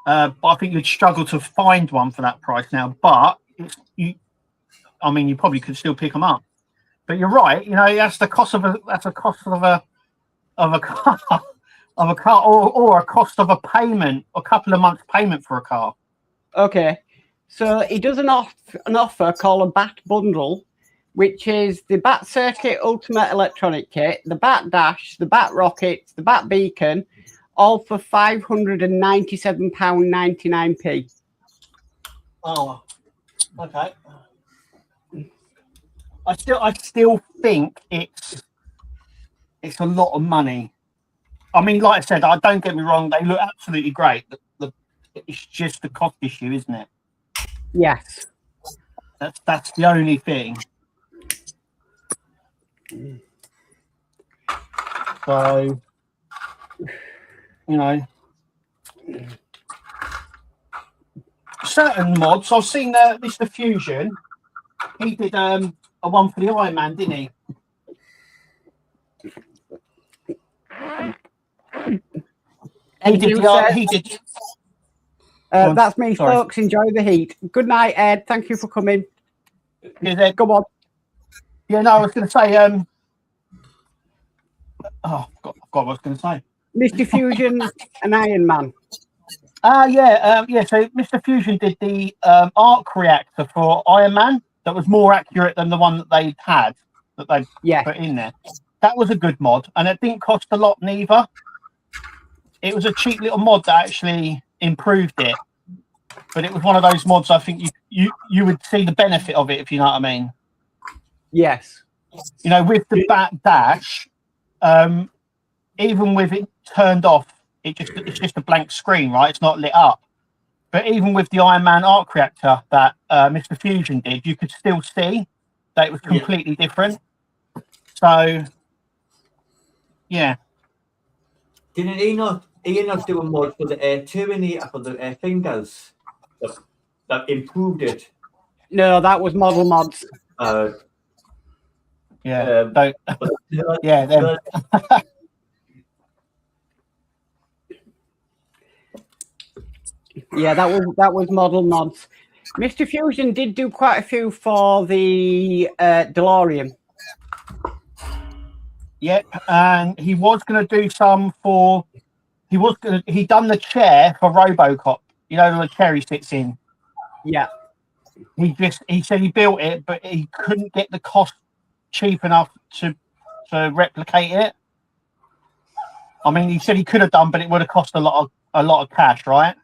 Speaker 5: But I think you'd struggle to find one for that price now. But you probably could still pick them up. But you're right. You know, that's a cost of a car, or a cost of a payment, a couple of months' payment for a car.
Speaker 2: Okay, so he does an offer called a BAT bundle, which is the BAT Circuit Ultimate Electronic Kit, the BAT Dash, the BAT Rocket, the BAT Beacon, all for £597.99p.
Speaker 5: Oh, okay. I still think it's a lot of money. I mean, like I said, don't get me wrong; they look absolutely great. It's just the cost issue, isn't it?
Speaker 2: Yes.
Speaker 5: That's the only thing. So, you know, certain mods. I've seen Mr. Fusion. He did a one for the Iron Man, didn't he? He did.
Speaker 2: That's me,
Speaker 5: Sorry.
Speaker 2: folks. Enjoy the heat. Good night, Ed. Thank you for coming.
Speaker 5: Is Ed?
Speaker 2: Come on.
Speaker 5: Yeah, no, I was going to say. I forgot what I was going to say.
Speaker 2: Mr. Fusion and Iron Man.
Speaker 5: Yeah. So Mr. Fusion did the arc reactor for Iron Man that was more accurate than the one that they put in there. That was a good mod, and it didn't cost a lot neither. It was a cheap little mod that actually improved it, but it was one of those mods I think you would see the benefit of it, if you know what I mean.
Speaker 2: Yes.
Speaker 5: You know, with the BAT Dash, even with it turned off, it's just a blank screen, right? It's not lit up. But even with the Iron Man arc reactor that Mr. Fusion did, you could still see that it was completely different. So, yeah.
Speaker 4: Didn't he not do a mod for the Terminator for the fingers that improved it?
Speaker 2: No, that was Model Mods.
Speaker 5: Yeah.
Speaker 2: Yeah, that was Model Mods. Mr. Fusion did do quite a few for the DeLorean.
Speaker 5: Yep, and he was going to do some for. He done the chair for RoboCop. You know, the chair he sits in.
Speaker 2: Yeah.
Speaker 5: He said he built it, but he couldn't get the cost cheap enough to replicate it. I mean, he said he could have done, but it would have cost a lot of cash, right?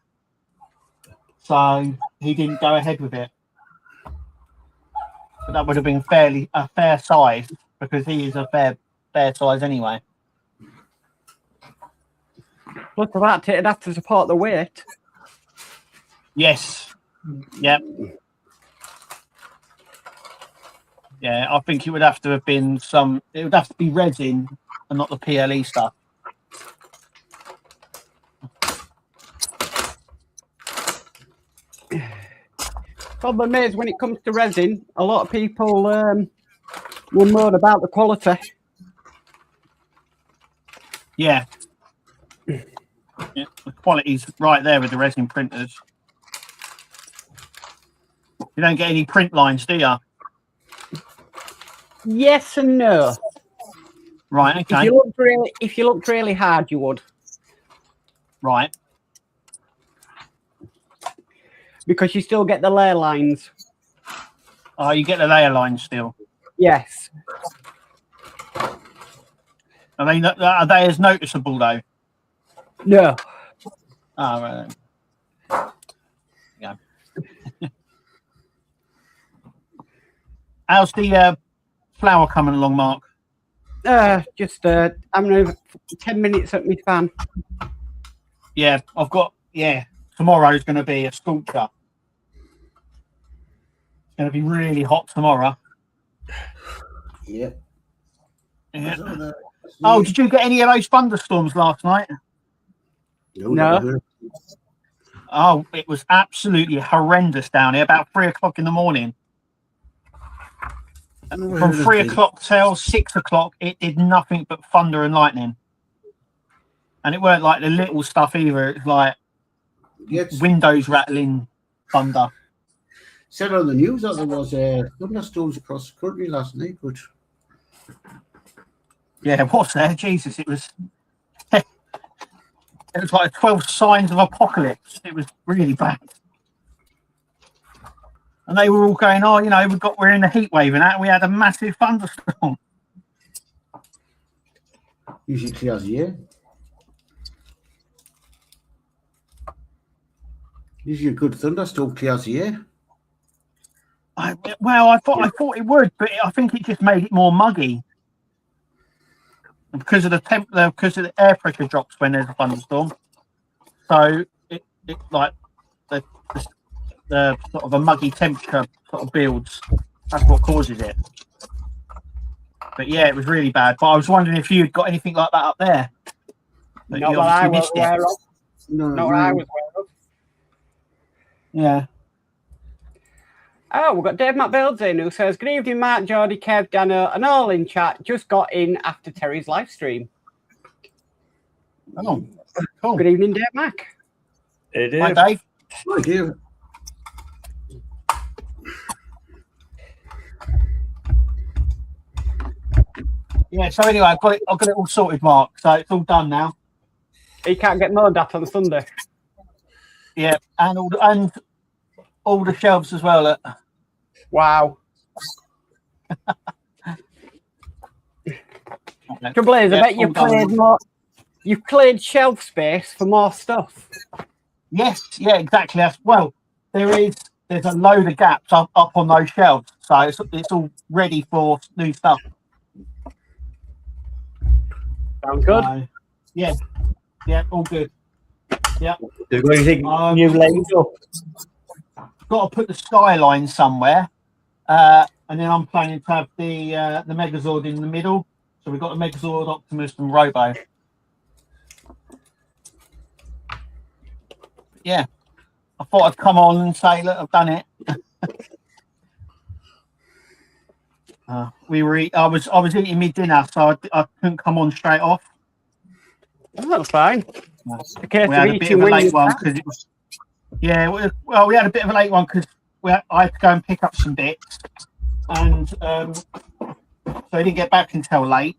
Speaker 5: So he didn't go ahead with it. But that would have been a fair size, because he is a fair size anyway.
Speaker 2: Look at that, it'd have to support the weight.
Speaker 5: Yes. Yep. Yeah, I think it would have to have been it would have to be resin and not the PLE stuff.
Speaker 2: Problem is, when it comes to resin, a lot of people will moan about the quality.
Speaker 5: Yeah. Yeah, the quality's right there with the resin printers. You don't get any print lines, do you?
Speaker 2: Yes and no.
Speaker 5: Right, okay.
Speaker 2: If you looked really hard, you would.
Speaker 5: Right.
Speaker 2: Because you still get the layer lines.
Speaker 5: Oh, you get the layer lines still.
Speaker 2: Yes.
Speaker 5: Are they as noticeable though?
Speaker 2: No.
Speaker 5: Oh, right. Yeah. How's the flour coming along, Mark?
Speaker 2: I'm over 10 minutes at my fan.
Speaker 5: Yeah, I've got tomorrow is going to be a scorcher. It's going to be really hot tomorrow.
Speaker 1: Yeah.
Speaker 5: Yeah. Oh, did you get any of those thunderstorms last night?
Speaker 2: No.
Speaker 5: Oh, it was absolutely horrendous down here. About 3 o'clock in the morning. From 3 o'clock till 6 o'clock, it did nothing but thunder and lightning. And it weren't like the little stuff either. It was like windows rattling thunder.
Speaker 1: Said on the news that there was thunderstorms across the country last night, but
Speaker 5: yeah, it was there. Jesus, it was. It was like 12 signs of apocalypse. It was really bad. And they were all going, "Oh, you know, we're in a heat wave and that. We had a massive thunderstorm."
Speaker 1: usually clears the air. Usually a good thunderstorm clears the air.
Speaker 5: I thought it would, but I think it just made it more muggy because of the air pressure drops when there's a thunderstorm. So it like the sort of a muggy temperature sort of builds. That's what causes it. But yeah, it was really bad. But I was wondering if you'd got anything like that up there. But
Speaker 2: not what I was aware of. Not what I was aware of.
Speaker 5: Yeah.
Speaker 2: Oh, we've got Dave Builds in who says, "Good evening, Mark, Geordie, Kev, Danno, and all in chat. Just got in after Terry's live stream."
Speaker 5: Oh, cool.
Speaker 2: Good evening, Dave Mac.
Speaker 3: It is.
Speaker 5: Hi, Dave.
Speaker 1: Hi, Dave.
Speaker 5: Yeah. So anyway, I've got it all sorted, Mark. So it's all done now.
Speaker 2: He can't get mowed at on Sunday.
Speaker 5: Yeah, and all the shelves as well.
Speaker 2: Wow. Trouble is, I bet you've cleared shelf space for more stuff.
Speaker 5: Yes, yeah, exactly. Well, there's a load of gaps up on those shelves, so it's all ready for new stuff.
Speaker 2: Sounds good.
Speaker 5: Yeah, all good. Yeah.
Speaker 3: Do you got anything new lined up?
Speaker 5: Got to put the skyline somewhere, and then I'm planning to have the Megazord in the middle. So we've got the Megazord, Optimus, and Robo. Yeah, I thought I'd come on and say, look, I've done it. I was eating my dinner, so I couldn't come on straight off.
Speaker 2: Oh, that's fine.
Speaker 5: We had a bit of a late one because it was. Yeah, well, we had a bit of a late one because I had to go and pick up some bits, and so I didn't get back until late.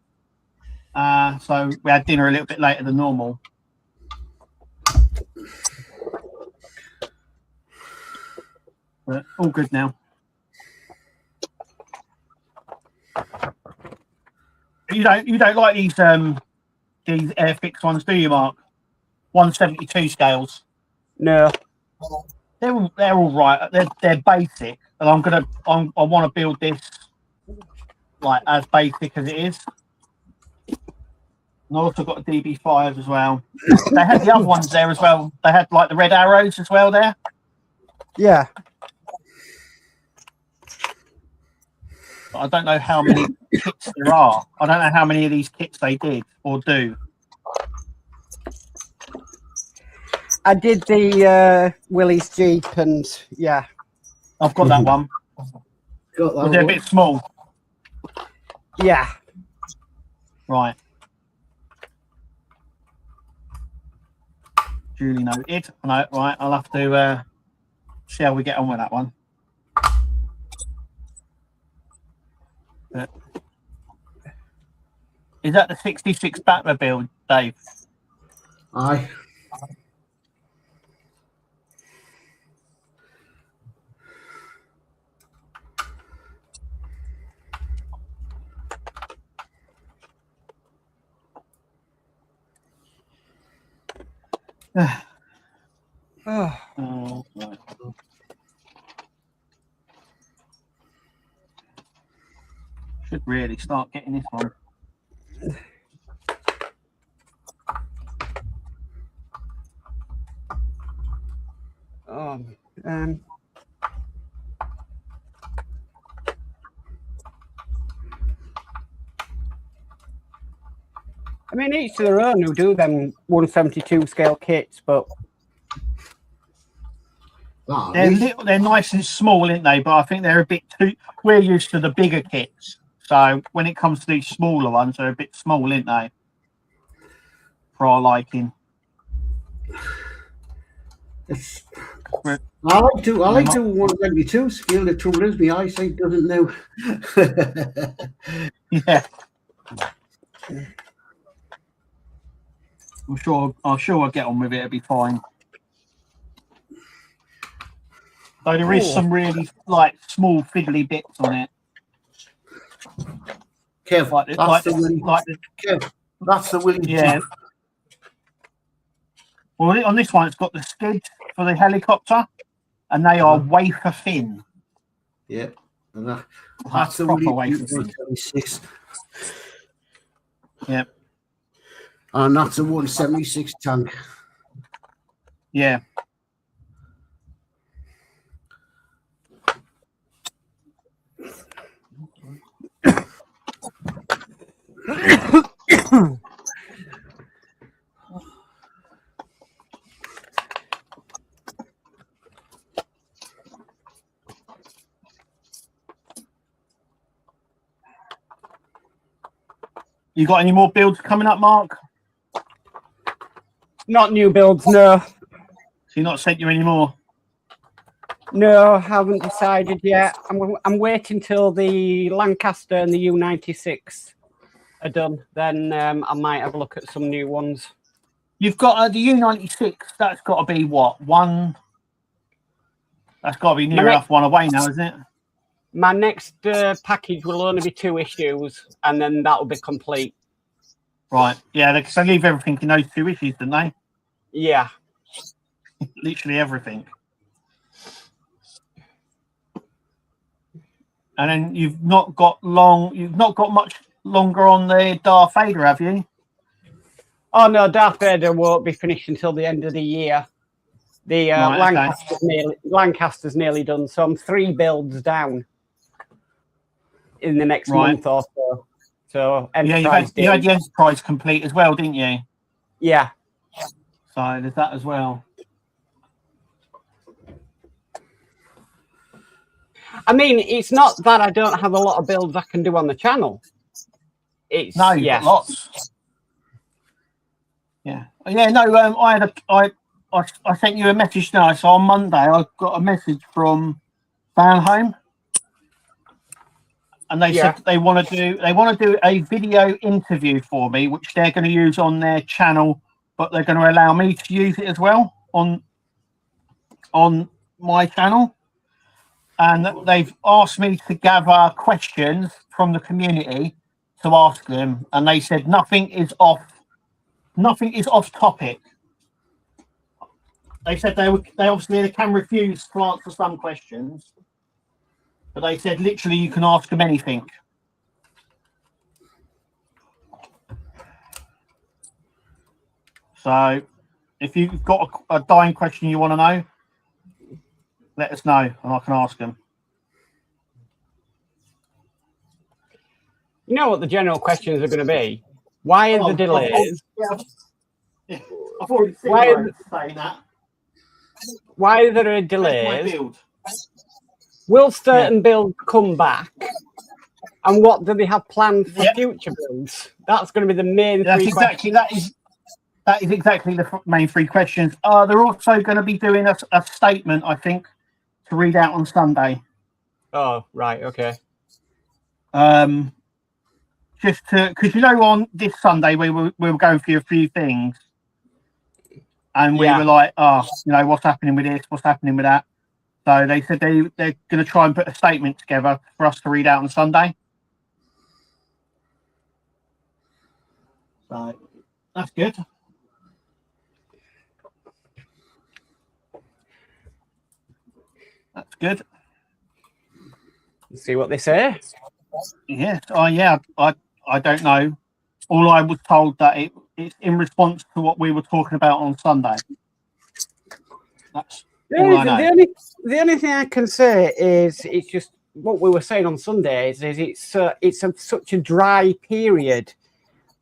Speaker 5: So we had dinner a little bit later than normal. But all good now. You don't like these Airfix ones, do you, Mark? 172 scales.
Speaker 2: No.
Speaker 5: They're all right. They're basic, and I want to build this like as basic as it is. And I also got a DB5 as well. They had the other ones there as well. They had like the red arrows as well there.
Speaker 2: Yeah.
Speaker 5: But I don't know how many kits there are. I don't know how many of these kits they did or do.
Speaker 2: I did the Willie's Jeep, and yeah.
Speaker 5: I've got that one.
Speaker 1: Got that
Speaker 5: Was it a bit small?
Speaker 2: Yeah.
Speaker 5: Right. Duly noted. No, right. I'll have to see how we get on with that one. But, is that the 66 Batmobile, Dave?
Speaker 1: Aye.
Speaker 5: Oh, right. Should really start getting this one.
Speaker 2: I mean, each to their own who do them 172 scale kits, but
Speaker 5: they're nice and small, aren't they? But I think they're a bit too. We're used to the bigger kits, so when it comes to these smaller ones, they're a bit small, aren't they? For our liking.
Speaker 1: I like to 172 scale. The trouble is, my eyesight doesn't know.
Speaker 5: Yeah. I'm sure I'll get on with it. It'll be fine. Though there is some really like small fiddly bits on it.
Speaker 1: Kev, that's the Willie.
Speaker 5: Yeah. Well, on this one, it's got the skids for the helicopter, and they are wafer thin.
Speaker 1: Yeah, and that's the
Speaker 5: proper
Speaker 1: Willie
Speaker 5: wafer thin.
Speaker 1: 176.
Speaker 5: Yeah.
Speaker 1: And that's a 176 tank.
Speaker 5: Yeah. You got any more builds coming up, Mark?
Speaker 2: not new builds, no.
Speaker 5: So you're not sent you any more?
Speaker 2: No, haven't decided yet. I'm waiting till the Lancaster and the U96 are done. Then I might have a look at some new ones.
Speaker 5: You've got the U96. That's got to be what? One? That's got to be near enough one away now, isn't it?
Speaker 2: My next package will only be 2 issues, and then that'll be complete.
Speaker 5: Right. Yeah, because they leave everything in those 2 issues, don't they?
Speaker 2: Yeah.
Speaker 5: Literally everything. And then you've not got much longer on the Darth Vader, have you?
Speaker 2: Oh no, Darth Vader won't be finished until the end of the year. The
Speaker 5: right,
Speaker 2: Lancaster's nearly done, so I'm 3 builds down in the next month or so. So
Speaker 5: yeah, you had the Enterprise complete as well, didn't you?
Speaker 2: Yeah.
Speaker 5: So there's that as well.
Speaker 2: I mean, it's not that I don't have a lot of builds I can do on the channel. It's
Speaker 5: no, you've got lots. Yeah, yeah. No, I sent you a message now. So on Monday, I got a message from Van Home, and they said they want to do a video interview for me, which they're going to use on their channel, but they're going to allow me to use it as well on my channel. And they've asked me to gather questions from the community to ask them, and they said nothing is off topic. They said they obviously can refuse to answer some questions, but they said literally you can ask them anything. So if you've got a dying question you want to know, let us know and I can ask them.
Speaker 2: You know what the general questions are going to be? Why are the delays?
Speaker 5: I've already seen saying that.
Speaker 2: Why are there delays? Will certain builds come back? And what do they have planned for future builds? That's going to be the main three questions.
Speaker 5: That is exactly the main 3 questions. They're also going to be doing a statement, I think, to read out on Sunday.
Speaker 2: Oh, right, okay.
Speaker 5: Just because on this Sunday we were going through a few things, and we were like, what's happening with this? What's happening with that? So they said they're going to try and put a statement together for us to read out on Sunday. So that's good. That's good.
Speaker 2: Let's see what they say.
Speaker 5: Yes. Oh, yeah. I don't know. All I was told that it's in response to what we were talking about on Sunday. That's all I know.
Speaker 2: The only thing I can say is it's just what we were saying on Sunday is it's such a dry period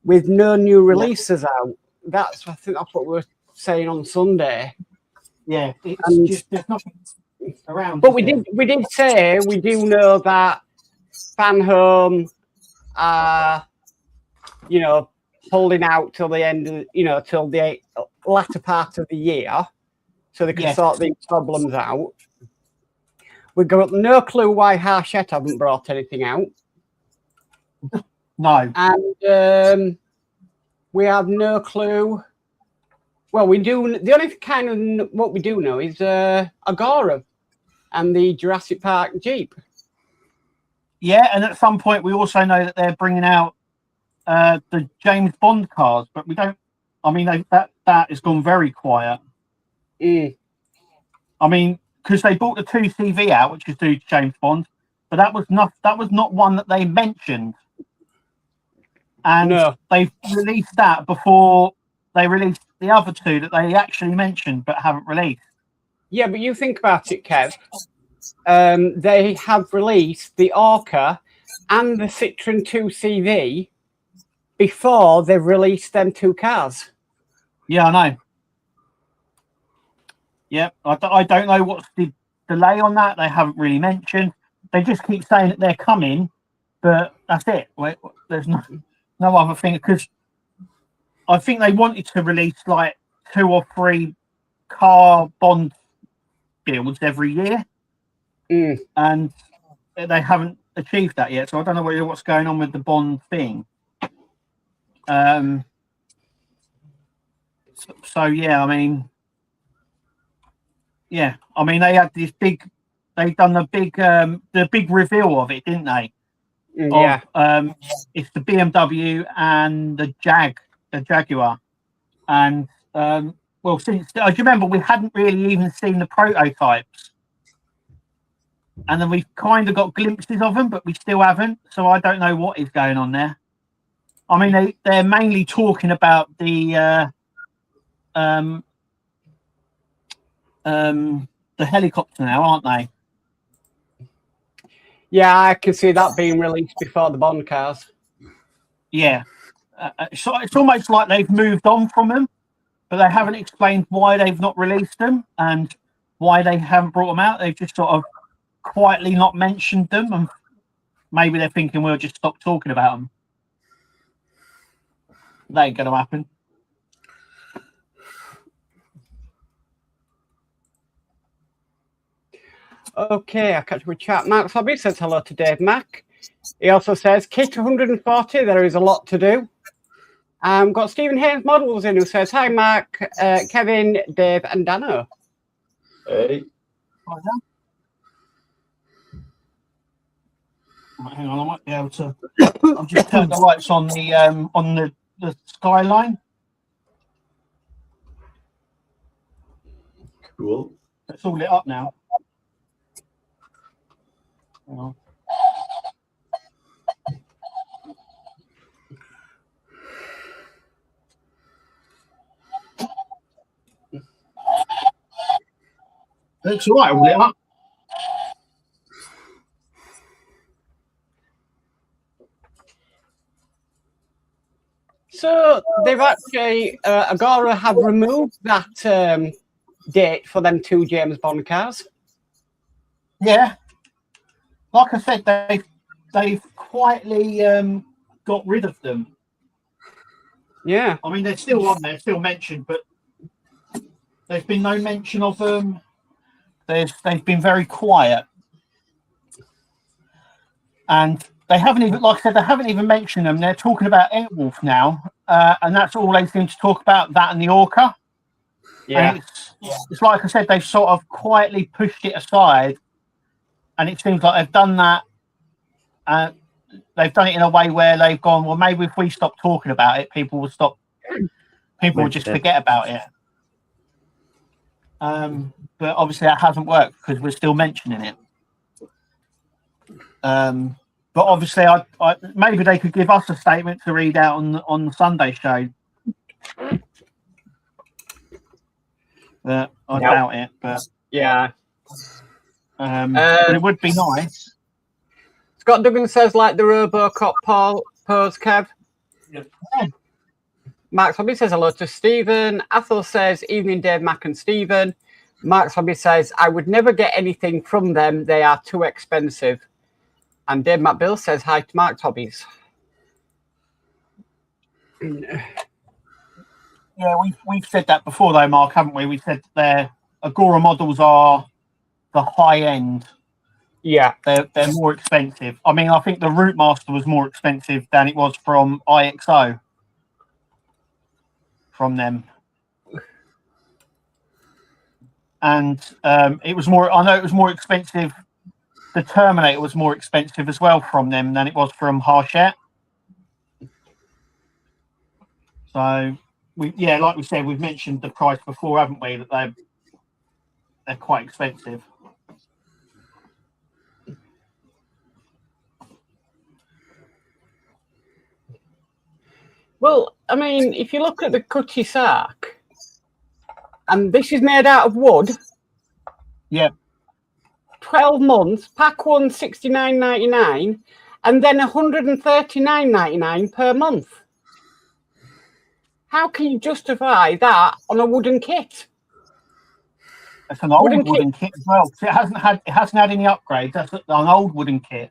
Speaker 2: with no new releases out. I think that's what we're saying on Sunday.
Speaker 5: Yeah, it's
Speaker 2: And-
Speaker 5: just there's nothing around.
Speaker 2: But we did say we do know that Fan Home are, holding out till the end of, till the latter part of the year, so they can sort these problems out. We've got no clue why Hachette haven't brought anything out.
Speaker 5: No.
Speaker 2: And we have no clue. Well, we do. The only kind of what we do know is Agora and the Jurassic Park Jeep.
Speaker 5: Yeah, and at some point we also know that they're bringing out the James Bond cars, but we don't. I mean, that has gone very quiet.
Speaker 2: Mm.
Speaker 5: I mean, because they brought the 2CV out, which is to James Bond, but that was not one that they mentioned, and they released that before they released the other two that they actually mentioned but haven't released.
Speaker 2: Yeah, but you think about it, Kev. They have released the Orca and the Citroen 2CV before they've released them two cars.
Speaker 5: Yeah, I know. Yeah, I don't know what's the delay on that. They haven't really mentioned. They just keep saying that they're coming, but that's it. There's no other thing, because I think they wanted to release like 2 or 3 car Bond builds every year, and they haven't achieved that yet. So I don't know what's going on with the Bond thing. So yeah, I mean, they had this big. They've done the big reveal of it, didn't they?
Speaker 2: Yeah.
Speaker 5: It's the BMW and the Jaguar, and well, since do you remember we hadn't really even seen the prototypes, and then we've kind of got glimpses of them, but we still haven't. So I don't know what is going on there. I mean, they're mainly talking about the helicopter now, aren't they?
Speaker 2: Yeah, I can see that being released before the Bond cars.
Speaker 5: Yeah. So it's almost like they've moved on from them, but they haven't explained why they've not released them and why they haven't brought them out. They've just sort of quietly not mentioned them, and maybe they're thinking we'll just stop talking about them. That ain't going to happen.
Speaker 2: Okay, I catch up with chat. Mark's Hobby says hello to Dave Mack. He also says, Kit 140, there is a lot to do. Got Stephen Haynes Models in, who says, hi, Mark, Kevin, Dave, and Danno.
Speaker 3: Hey.
Speaker 5: Right, hang on, I might be able to. I've just turned the lights on the skyline.
Speaker 3: Cool.
Speaker 5: It's all lit up now. Hang on. It's all right, all lit up.
Speaker 2: So they've actually, Agora have removed that date for them 2 James Bond cars.
Speaker 5: Yeah. Like I said, they've quietly got rid of them.
Speaker 2: Yeah.
Speaker 5: I mean, they're still on there, still mentioned, but there's been no mention of them. They've been very quiet. And they haven't even, like I said, they haven't even mentioned them. They're talking about Airwolf now, and that's all they seem to talk about, that and the Orca.
Speaker 2: Yeah.
Speaker 5: And it's like I said, they've sort of quietly pushed it aside, and it seems like they've done that. They've done it in a way where they've gone, well, maybe if we stop talking about it, people will stop. People will just forget about it. But obviously that hasn't worked because we're still mentioning it. But obviously, I maybe they could give us a statement to read out on the Sunday show. But I doubt it. But
Speaker 2: yeah,
Speaker 5: but it would be nice.
Speaker 2: Scott Duggan says, like the Robocop pose, Kev. Mark's Hobby says hello to Stephen. Athel says, evening, Dave, Mac and Stephen. Mark's Hobby says, I would never get anything from them. They are too expensive. And Dave Mac Bill says, hi to Mark's Hobbies.
Speaker 5: Yeah, we've said that before, though, Mark, haven't we? We said their Agora models are the high end.
Speaker 2: Yeah.
Speaker 5: They're more expensive. I mean, I think the Root Master was more expensive than it was from IXO. From them. And it was more, I know it was more expensive. The Terminator was more expensive as well from them than it was from Hachette. So, like we said, we've mentioned the price before, haven't we? That they're quite expensive.
Speaker 2: Well, I mean, if you look at the Cutty Sark, and this is made out of wood.
Speaker 5: Yeah.
Speaker 2: 12 months, pack one, $69.99, and then $139.99 per month. How can you justify that on a wooden kit?
Speaker 5: It's an old wooden kit as well. It hasn't had any upgrades. That's an old wooden kit.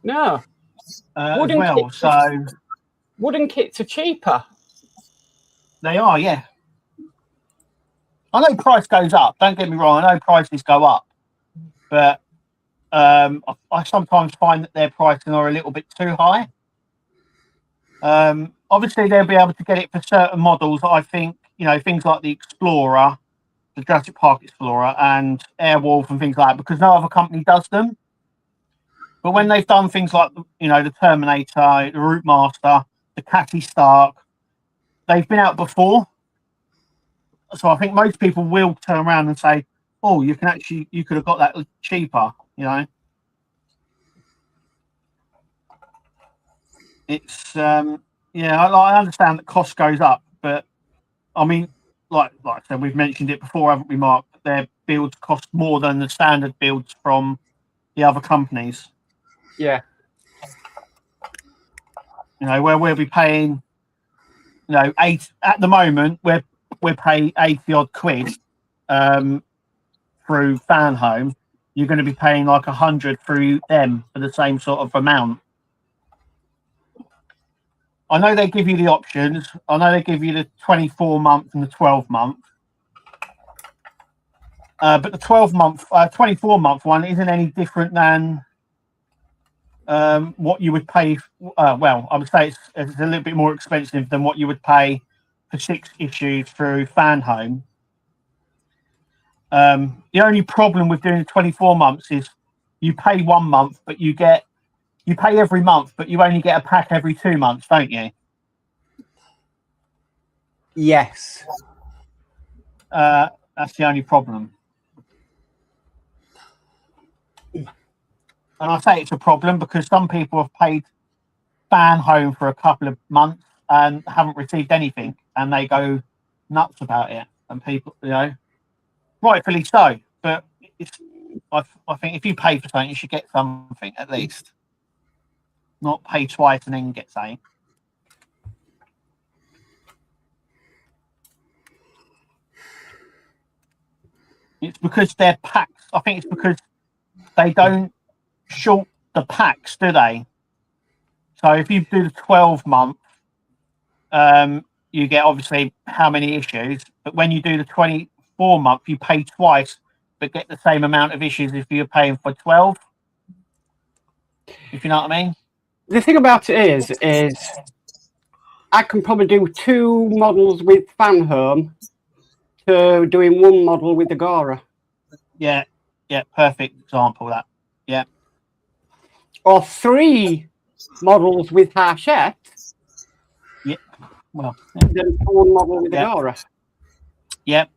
Speaker 2: No.
Speaker 5: As well. So
Speaker 2: wooden kits are cheaper.
Speaker 5: They are, yeah. I know price goes up. Don't get me wrong. I know prices go up, but I sometimes find that their pricing are a little bit too high. Obviously, they'll be able to get it for certain models. I think, things like the Explorer, the Jurassic Park Explorer, and Airwolf and things like that, because no other company does them. But when they've done things like, the Terminator, the Root Master, the Catty Stark, they've been out before. So I think most people will turn around and say, "Oh, you could have got that cheaper." It's I understand that cost goes up, but I mean, like I said, we've mentioned it before, haven't we, Mark? Their builds cost more than the standard builds from the other companies.
Speaker 2: Yeah.
Speaker 5: Where we'll be paying, $8 at the moment. We're paying 80 odd quid through Fan Home. You're going to be paying like 100 through them for the same sort of amount. I know they give you the options. I know they give you the 24-month and the 12-month. But the 24-month one isn't any different than what you would pay. I would say it's a little bit more expensive than what you would pay for 6 issues through Fan Home. The only problem with doing 24 months is you pay 1 month, but you pay every month, but you only get a pack every 2 months, don't you?
Speaker 2: Yes.
Speaker 5: That's the only problem. And I say it's a problem because some people have paid Fan Home for a couple of months and haven't received anything, and they go nuts about it. And people, rightfully so. But I think if you pay for something, you should get something at least. Not pay twice and then get something. It's because their packs. I think it's because they don't short the packs, do they? So if you do the 12-month, you get obviously how many issues. But when you do the 24-month, you pay twice, but get the same amount of issues if you're paying for 12. If you know what I mean.
Speaker 2: The thing about it is I can probably do 2 models with Fan Home to doing 1 model with Agora.
Speaker 5: Yeah, perfect example of that. Yeah.
Speaker 2: Or 3 models with Hachette.
Speaker 5: Yeah. Well,
Speaker 2: then 1 model with Agora.
Speaker 5: Yep.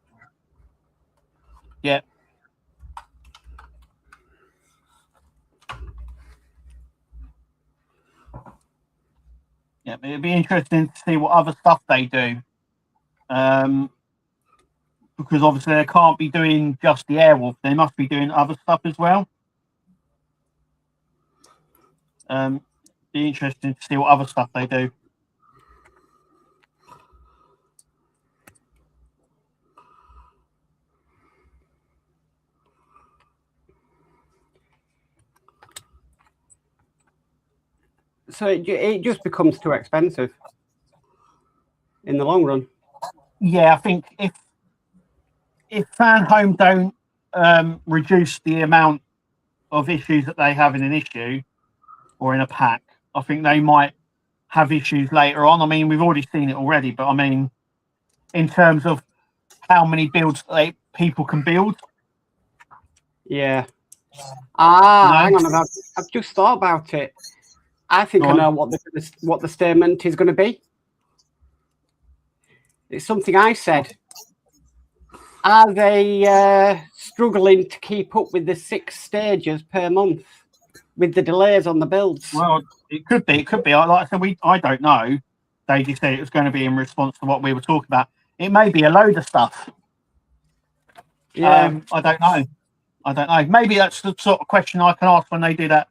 Speaker 5: Yeah. Yeah, it'd be interesting to see what other stuff they do. Because obviously they can't be doing just the Airwolf. They must be doing other stuff as well. Be interesting to see what other stuff they do.
Speaker 2: So it just becomes too expensive in the long run.
Speaker 5: Yeah, I think if fan home don't reduce the amount of issues that they have in an issue or in a pack, I think they might have issues later on. I mean, we've already seen it already, but I mean, in terms of how many builds people can build.
Speaker 2: Yeah.
Speaker 5: No.
Speaker 2: Hang on. I've just thought about it. I think I know what the statement is going to be. It's something I said. Are they struggling to keep up with the 6 stages per month with the delays on the builds?
Speaker 5: Well, it could be. It could be. Like I said, I don't know. They just said it was going to be in response to what we were talking about. It may be a load of stuff.
Speaker 2: Yeah.
Speaker 5: I don't know. I don't know. Maybe that's the sort of question I can ask when they do that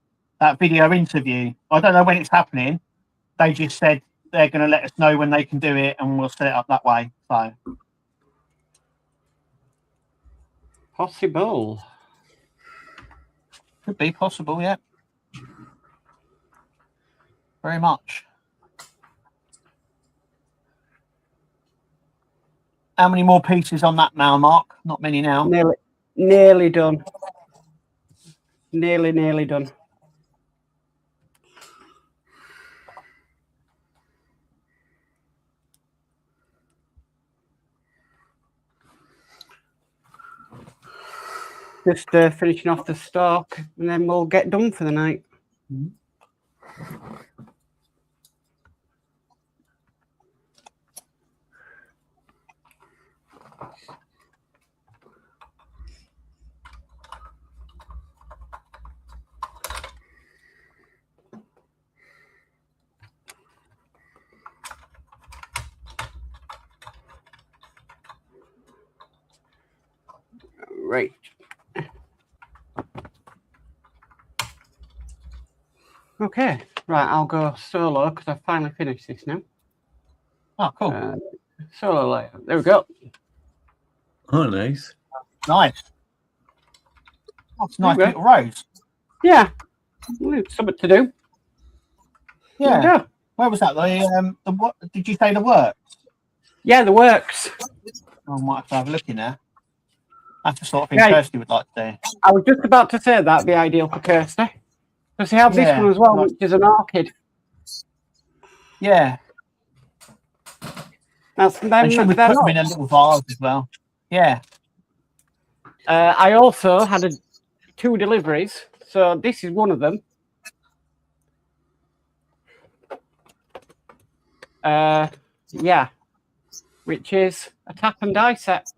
Speaker 5: video interview. I don't know when it's happening. They just said they're going to let us know when they can do it, and we'll set it up that way. So
Speaker 2: Possible.
Speaker 5: could be possible, yeah. Very much. How many more pieces on that now, Mark? Not many now.
Speaker 2: Nearly done. Nearly done. Just finishing off the stock, and then we'll get done for the night. Right. Okay, right, I'll go solo because I've finally finished this now.
Speaker 5: Oh, cool.
Speaker 2: Solo layout. There we go.
Speaker 6: Oh, nice.
Speaker 5: Nice. That's nice
Speaker 2: Okay.
Speaker 5: little rows.
Speaker 2: Yeah, something to do.
Speaker 5: Yeah.
Speaker 2: There we go.
Speaker 5: Where was that? The what? Did you say the works?
Speaker 2: Yeah, the works.
Speaker 5: I might have to have a look in there. That's the sort of thing
Speaker 2: Yeah.
Speaker 5: Kirsty would like to do.
Speaker 2: I was just about to say that'd be ideal for Kirsty. Because he has this
Speaker 5: Yeah.
Speaker 2: one as well, which is an orchid.
Speaker 5: Yeah.
Speaker 2: That's
Speaker 5: And she would put them in a little vase as well. Yeah.
Speaker 2: I also had 2 deliveries, so this is one of them. Yeah, which is a tap and die set.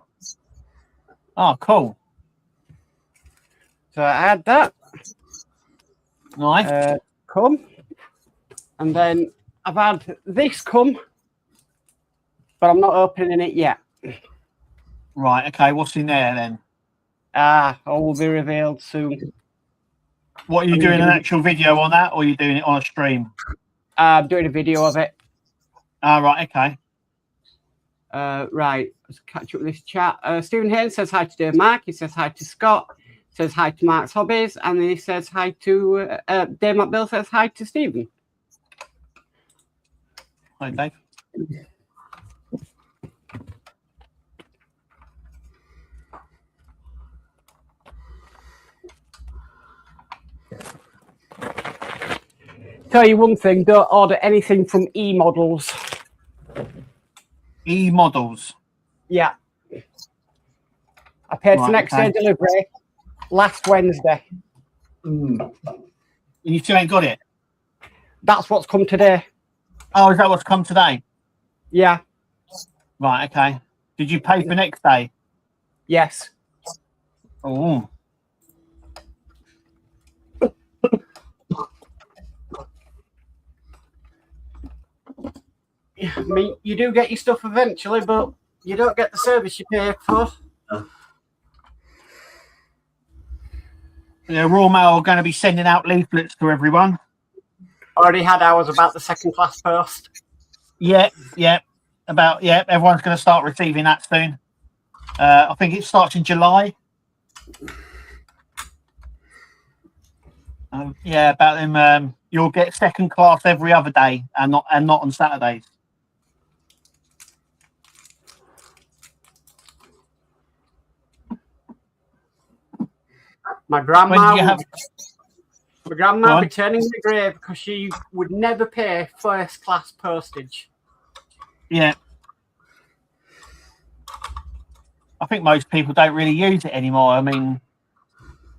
Speaker 5: Oh, cool.
Speaker 2: So I had that.
Speaker 5: Nice.
Speaker 2: Come. And then I've had this come, but I'm not opening it yet.
Speaker 5: Right. Okay. What's in there then?
Speaker 2: All will be revealed soon.
Speaker 5: What are you doing? An actual video on that, or are you doing it on a stream?
Speaker 2: I'm doing a video of it.
Speaker 5: Right. Okay.
Speaker 2: Right, let's catch up with this chat. Stephen Haynes says hi to Dave Mark. He says hi to Scott. Says hi to Mark's Hobbies. And then he says hi to Dave McBill says hi to Stephen.
Speaker 5: Hi, Dave.
Speaker 2: Tell you one thing, don't order anything from E-Models.
Speaker 5: E-Models.
Speaker 2: Yeah. I paid for
Speaker 5: Right,
Speaker 2: next
Speaker 5: okay.
Speaker 2: day delivery last Wednesday.
Speaker 5: You still ain't got it?
Speaker 2: That's what's come today.
Speaker 5: Oh, is that what's come today?
Speaker 2: Yeah.
Speaker 5: Right. Okay. Did you pay for next day?
Speaker 2: Yes.
Speaker 5: Oh.
Speaker 2: I mean, you do get your stuff eventually, but you don't get the service you pay for.
Speaker 5: The Royal Mail are going to be sending out leaflets to everyone.
Speaker 2: Already had ours about the second class post.
Speaker 5: Yeah. Everyone's going to start receiving that soon. I think it starts in July. Yeah, about them. you'll get second class every other day and not on Saturdays.
Speaker 2: My grandma,
Speaker 5: When do you have?
Speaker 2: my grandma
Speaker 5: Go
Speaker 2: would
Speaker 5: on.
Speaker 2: be turning in the grave because she would never pay first class postage.
Speaker 5: Yeah. I think most people don't really use it anymore. I mean,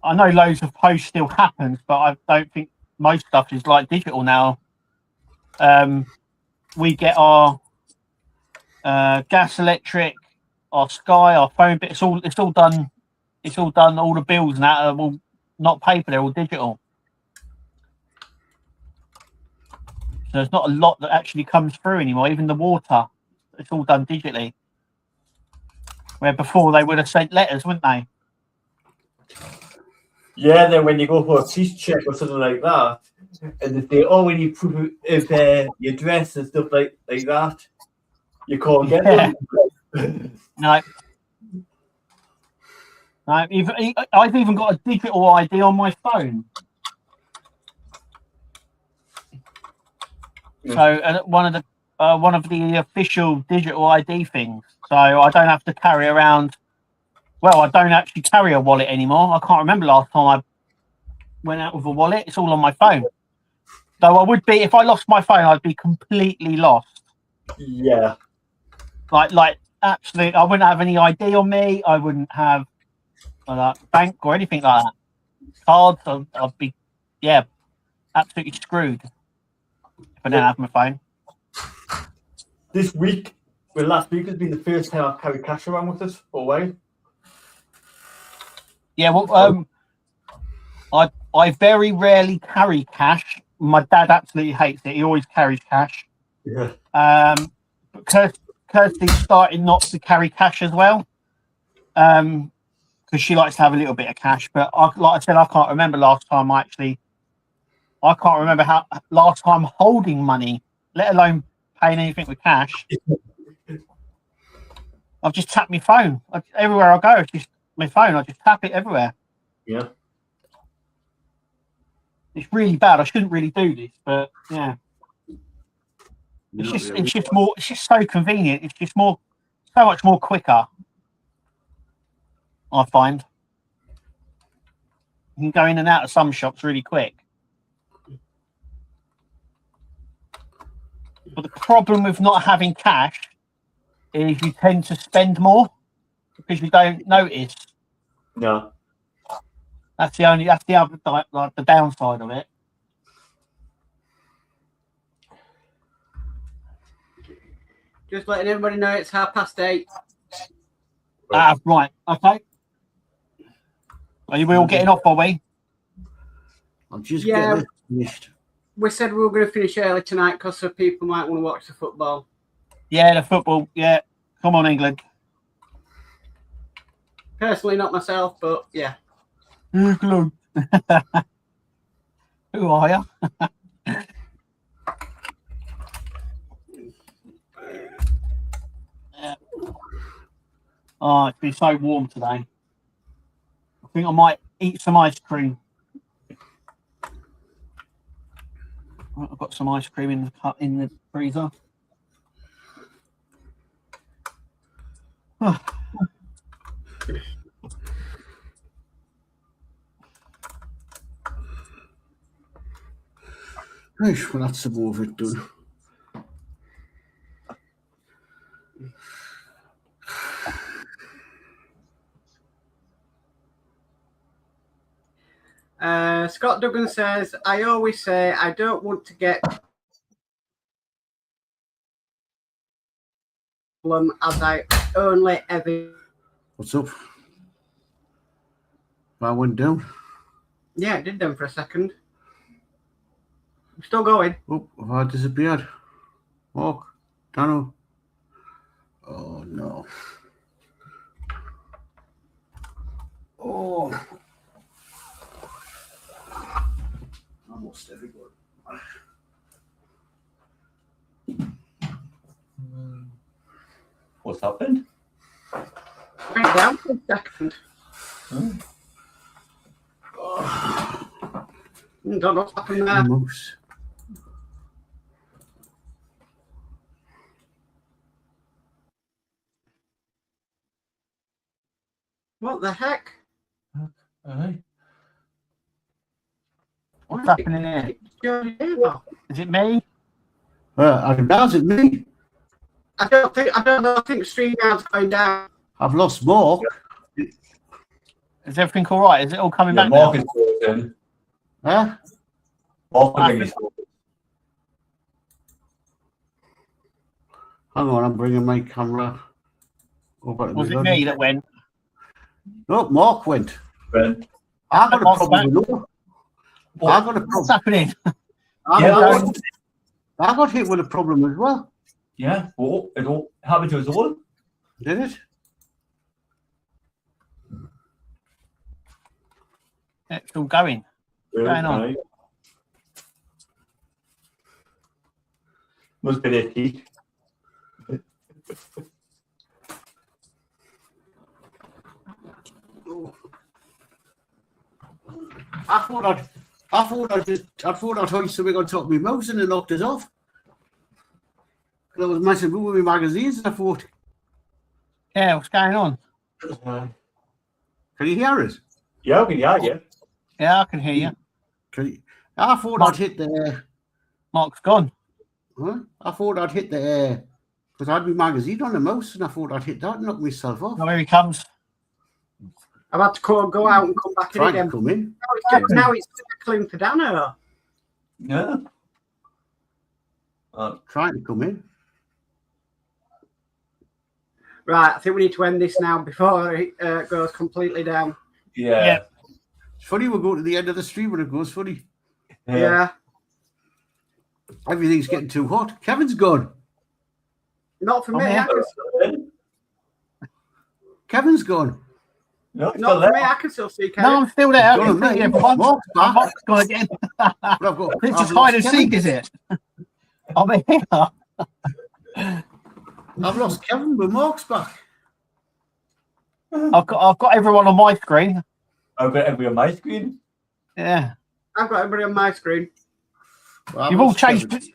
Speaker 5: I know loads of post still happens, but I don't think most stuff is like digital now. We get our gas, electric, our Sky, our phone bit. It's all done. It's all done. All the bills and that are all not paper; they're all digital. So there's not a lot that actually comes through anymore. Even the water, it's all done digitally. Where before they would have sent letters, wouldn't they?
Speaker 3: Yeah, then when you go for a police check or something like that, and they say, "Oh, we need proof of your address and stuff like that," you can't get them.
Speaker 5: No. No, I've even got a digital ID on my phone. So one of the official digital ID things. So I don't have to carry around. Well, I don't actually carry a wallet anymore. I can't remember last time I went out with a wallet. It's all on my phone. So I would be, if I lost my phone, I'd be completely lost.
Speaker 3: Yeah.
Speaker 5: Like absolutely, I wouldn't have any ID on me. I wouldn't have bank or anything like that. Cards, I'd be, absolutely screwed if I didn't have my phone.
Speaker 3: Last week has been the first time I've carried cash around with us for a while.
Speaker 5: Yeah, well, I very rarely carry cash. My dad absolutely hates it. He always carries cash.
Speaker 3: Yeah.
Speaker 5: But Kirsty's starting not to carry cash as well. Because she likes to have a little bit of cash. But like I said, I can't remember last time last time holding money, let alone paying anything with cash. I've just tapped my phone. Everywhere I go, it's just my phone. I just tap it everywhere.
Speaker 3: Yeah.
Speaker 5: It's really bad. I shouldn't really do this, but yeah. It's just so convenient. It's just so much more quicker. I find you can go in and out of some shops really quick. But the problem with not having cash is you tend to spend more because you don't notice.
Speaker 3: No.
Speaker 5: That's the other like the downside of it.
Speaker 2: Just letting everybody know it's 8:30.
Speaker 5: Right. Okay. Are we all getting off, are we?
Speaker 1: I'm just getting it finished.
Speaker 2: We said we were going to finish early tonight because some people might want to watch the football.
Speaker 5: Yeah, the football. Yeah. Come on, England.
Speaker 2: Personally, not myself, but yeah.
Speaker 5: England. Who are you? Oh, it's been so warm today. I think I might eat some ice cream. I've got some ice cream in the freezer.
Speaker 1: Right, well, that's some of it done.
Speaker 2: Scott Duggan says, I always say I don't want to get problem as I only ever.
Speaker 1: What's up? I went down.
Speaker 2: Yeah, it did them for a second. I'm still going.
Speaker 1: Oh, have I disappeared? Walk. Danno. Oh, no. Oh. Almost everybody.
Speaker 4: What's happened?
Speaker 2: Went down for a second.
Speaker 1: Oh.
Speaker 2: Don't know what's happened there.
Speaker 1: Moose.
Speaker 2: What the heck?
Speaker 6: Aye.
Speaker 5: What's happening here?
Speaker 2: Geordie Dave.
Speaker 5: Is it me?
Speaker 1: I can bounce it me.
Speaker 2: I don't think StreamYard's going down.
Speaker 1: I've lost Mark.
Speaker 5: Is everything all right? Is it all coming
Speaker 3: Yeah,
Speaker 5: back
Speaker 3: Mark
Speaker 5: now?
Speaker 3: is frozen.
Speaker 1: Huh?
Speaker 3: Mark is frozen.
Speaker 1: Hang on, I'm bringing my camera over to
Speaker 5: Was
Speaker 1: the
Speaker 5: it me that went?
Speaker 1: No, Mark went.
Speaker 3: Right.
Speaker 1: I got a
Speaker 5: Mark's
Speaker 1: problem with Noah. I got a
Speaker 5: What's
Speaker 1: problem.
Speaker 5: happening?
Speaker 1: I got hit with a problem as well.
Speaker 3: Yeah, well, it all happened to us all.
Speaker 1: Did it?
Speaker 5: It's all going. Going on?
Speaker 3: Right. Must be the heat.
Speaker 1: I thought I'd hoist something on top of my mouse and it knocked us off. I was messing with my magazines and I thought,
Speaker 5: Yeah, what's going on?
Speaker 1: can you hear us?
Speaker 3: Yeah, okay, yeah.
Speaker 5: Yeah, I can hear you.
Speaker 1: I thought I'd hit the
Speaker 5: Mark's gone.
Speaker 1: huh? I thought I'd hit the because I had my magazine on the mouse and I thought I'd hit that and knock myself off.
Speaker 5: Oh, here he comes.
Speaker 2: I've had to go out and come back in
Speaker 1: Trying to
Speaker 2: again.
Speaker 1: come in.
Speaker 2: Now it's clean for Danno.
Speaker 3: Yeah.
Speaker 1: Trying to come in.
Speaker 2: Right, I think we need to end this now before it goes completely down.
Speaker 3: Yeah.
Speaker 1: It's funny we'll go to the end of the stream when it goes funny.
Speaker 2: Yeah.
Speaker 1: Everything's getting too hot. Kevin's gone.
Speaker 2: Not for
Speaker 5: Oh,
Speaker 2: me.
Speaker 5: yeah.
Speaker 1: Kevin's gone.
Speaker 3: No,
Speaker 2: Not for me. I can still see Kevin.
Speaker 5: No, I'm still there. I
Speaker 1: Gone,
Speaker 5: can
Speaker 1: mate.
Speaker 5: see everyone.
Speaker 1: Mark's back.
Speaker 5: Mark's gone again.
Speaker 1: But I've got,
Speaker 5: This
Speaker 1: I've
Speaker 5: is
Speaker 1: lost
Speaker 5: hide and
Speaker 1: Kevin.
Speaker 5: seek, is it? I'm here.
Speaker 1: I've lost Kevin, but Mark's back.
Speaker 5: I've got everyone on my screen.
Speaker 3: I've got every on my screen.
Speaker 5: Yeah.
Speaker 2: I've got everybody on my screen.
Speaker 1: Well, I've
Speaker 5: You've all
Speaker 1: lost
Speaker 5: changed.
Speaker 1: Kevin.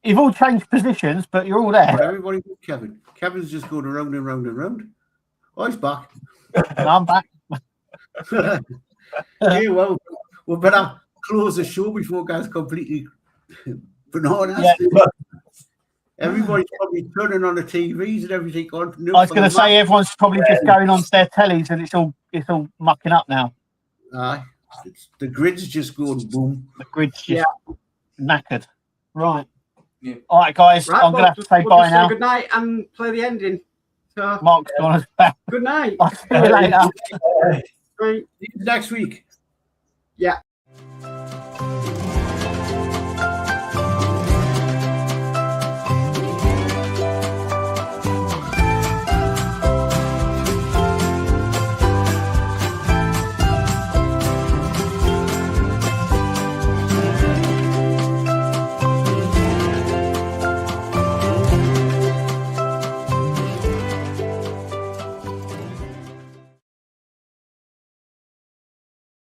Speaker 5: You've all changed positions, but you're all
Speaker 1: But
Speaker 5: there.
Speaker 1: everybody but Kevin. Kevin's just going around and round and round. Oh, he's back.
Speaker 5: I'm back.
Speaker 1: Yeah, well, we better close the show before guys completely bananas.
Speaker 5: Yeah.
Speaker 1: Everybody's probably turning on the TVs and everything on.
Speaker 5: I was going to say everyone's probably just going onto their tellies, and it's all mucking up now.
Speaker 1: Aye. The grid's just going boom.
Speaker 5: The grid's just knackered. Right.
Speaker 3: Yeah.
Speaker 5: All right, guys.
Speaker 2: Right,
Speaker 5: I'm going to have to say
Speaker 2: we'll
Speaker 5: bye
Speaker 2: just
Speaker 5: now.
Speaker 2: Good night and play the ending. So,
Speaker 5: Mark's gone as well.
Speaker 2: good night.
Speaker 5: I'll see you later.
Speaker 2: Right.
Speaker 1: Next week.
Speaker 2: Yeah.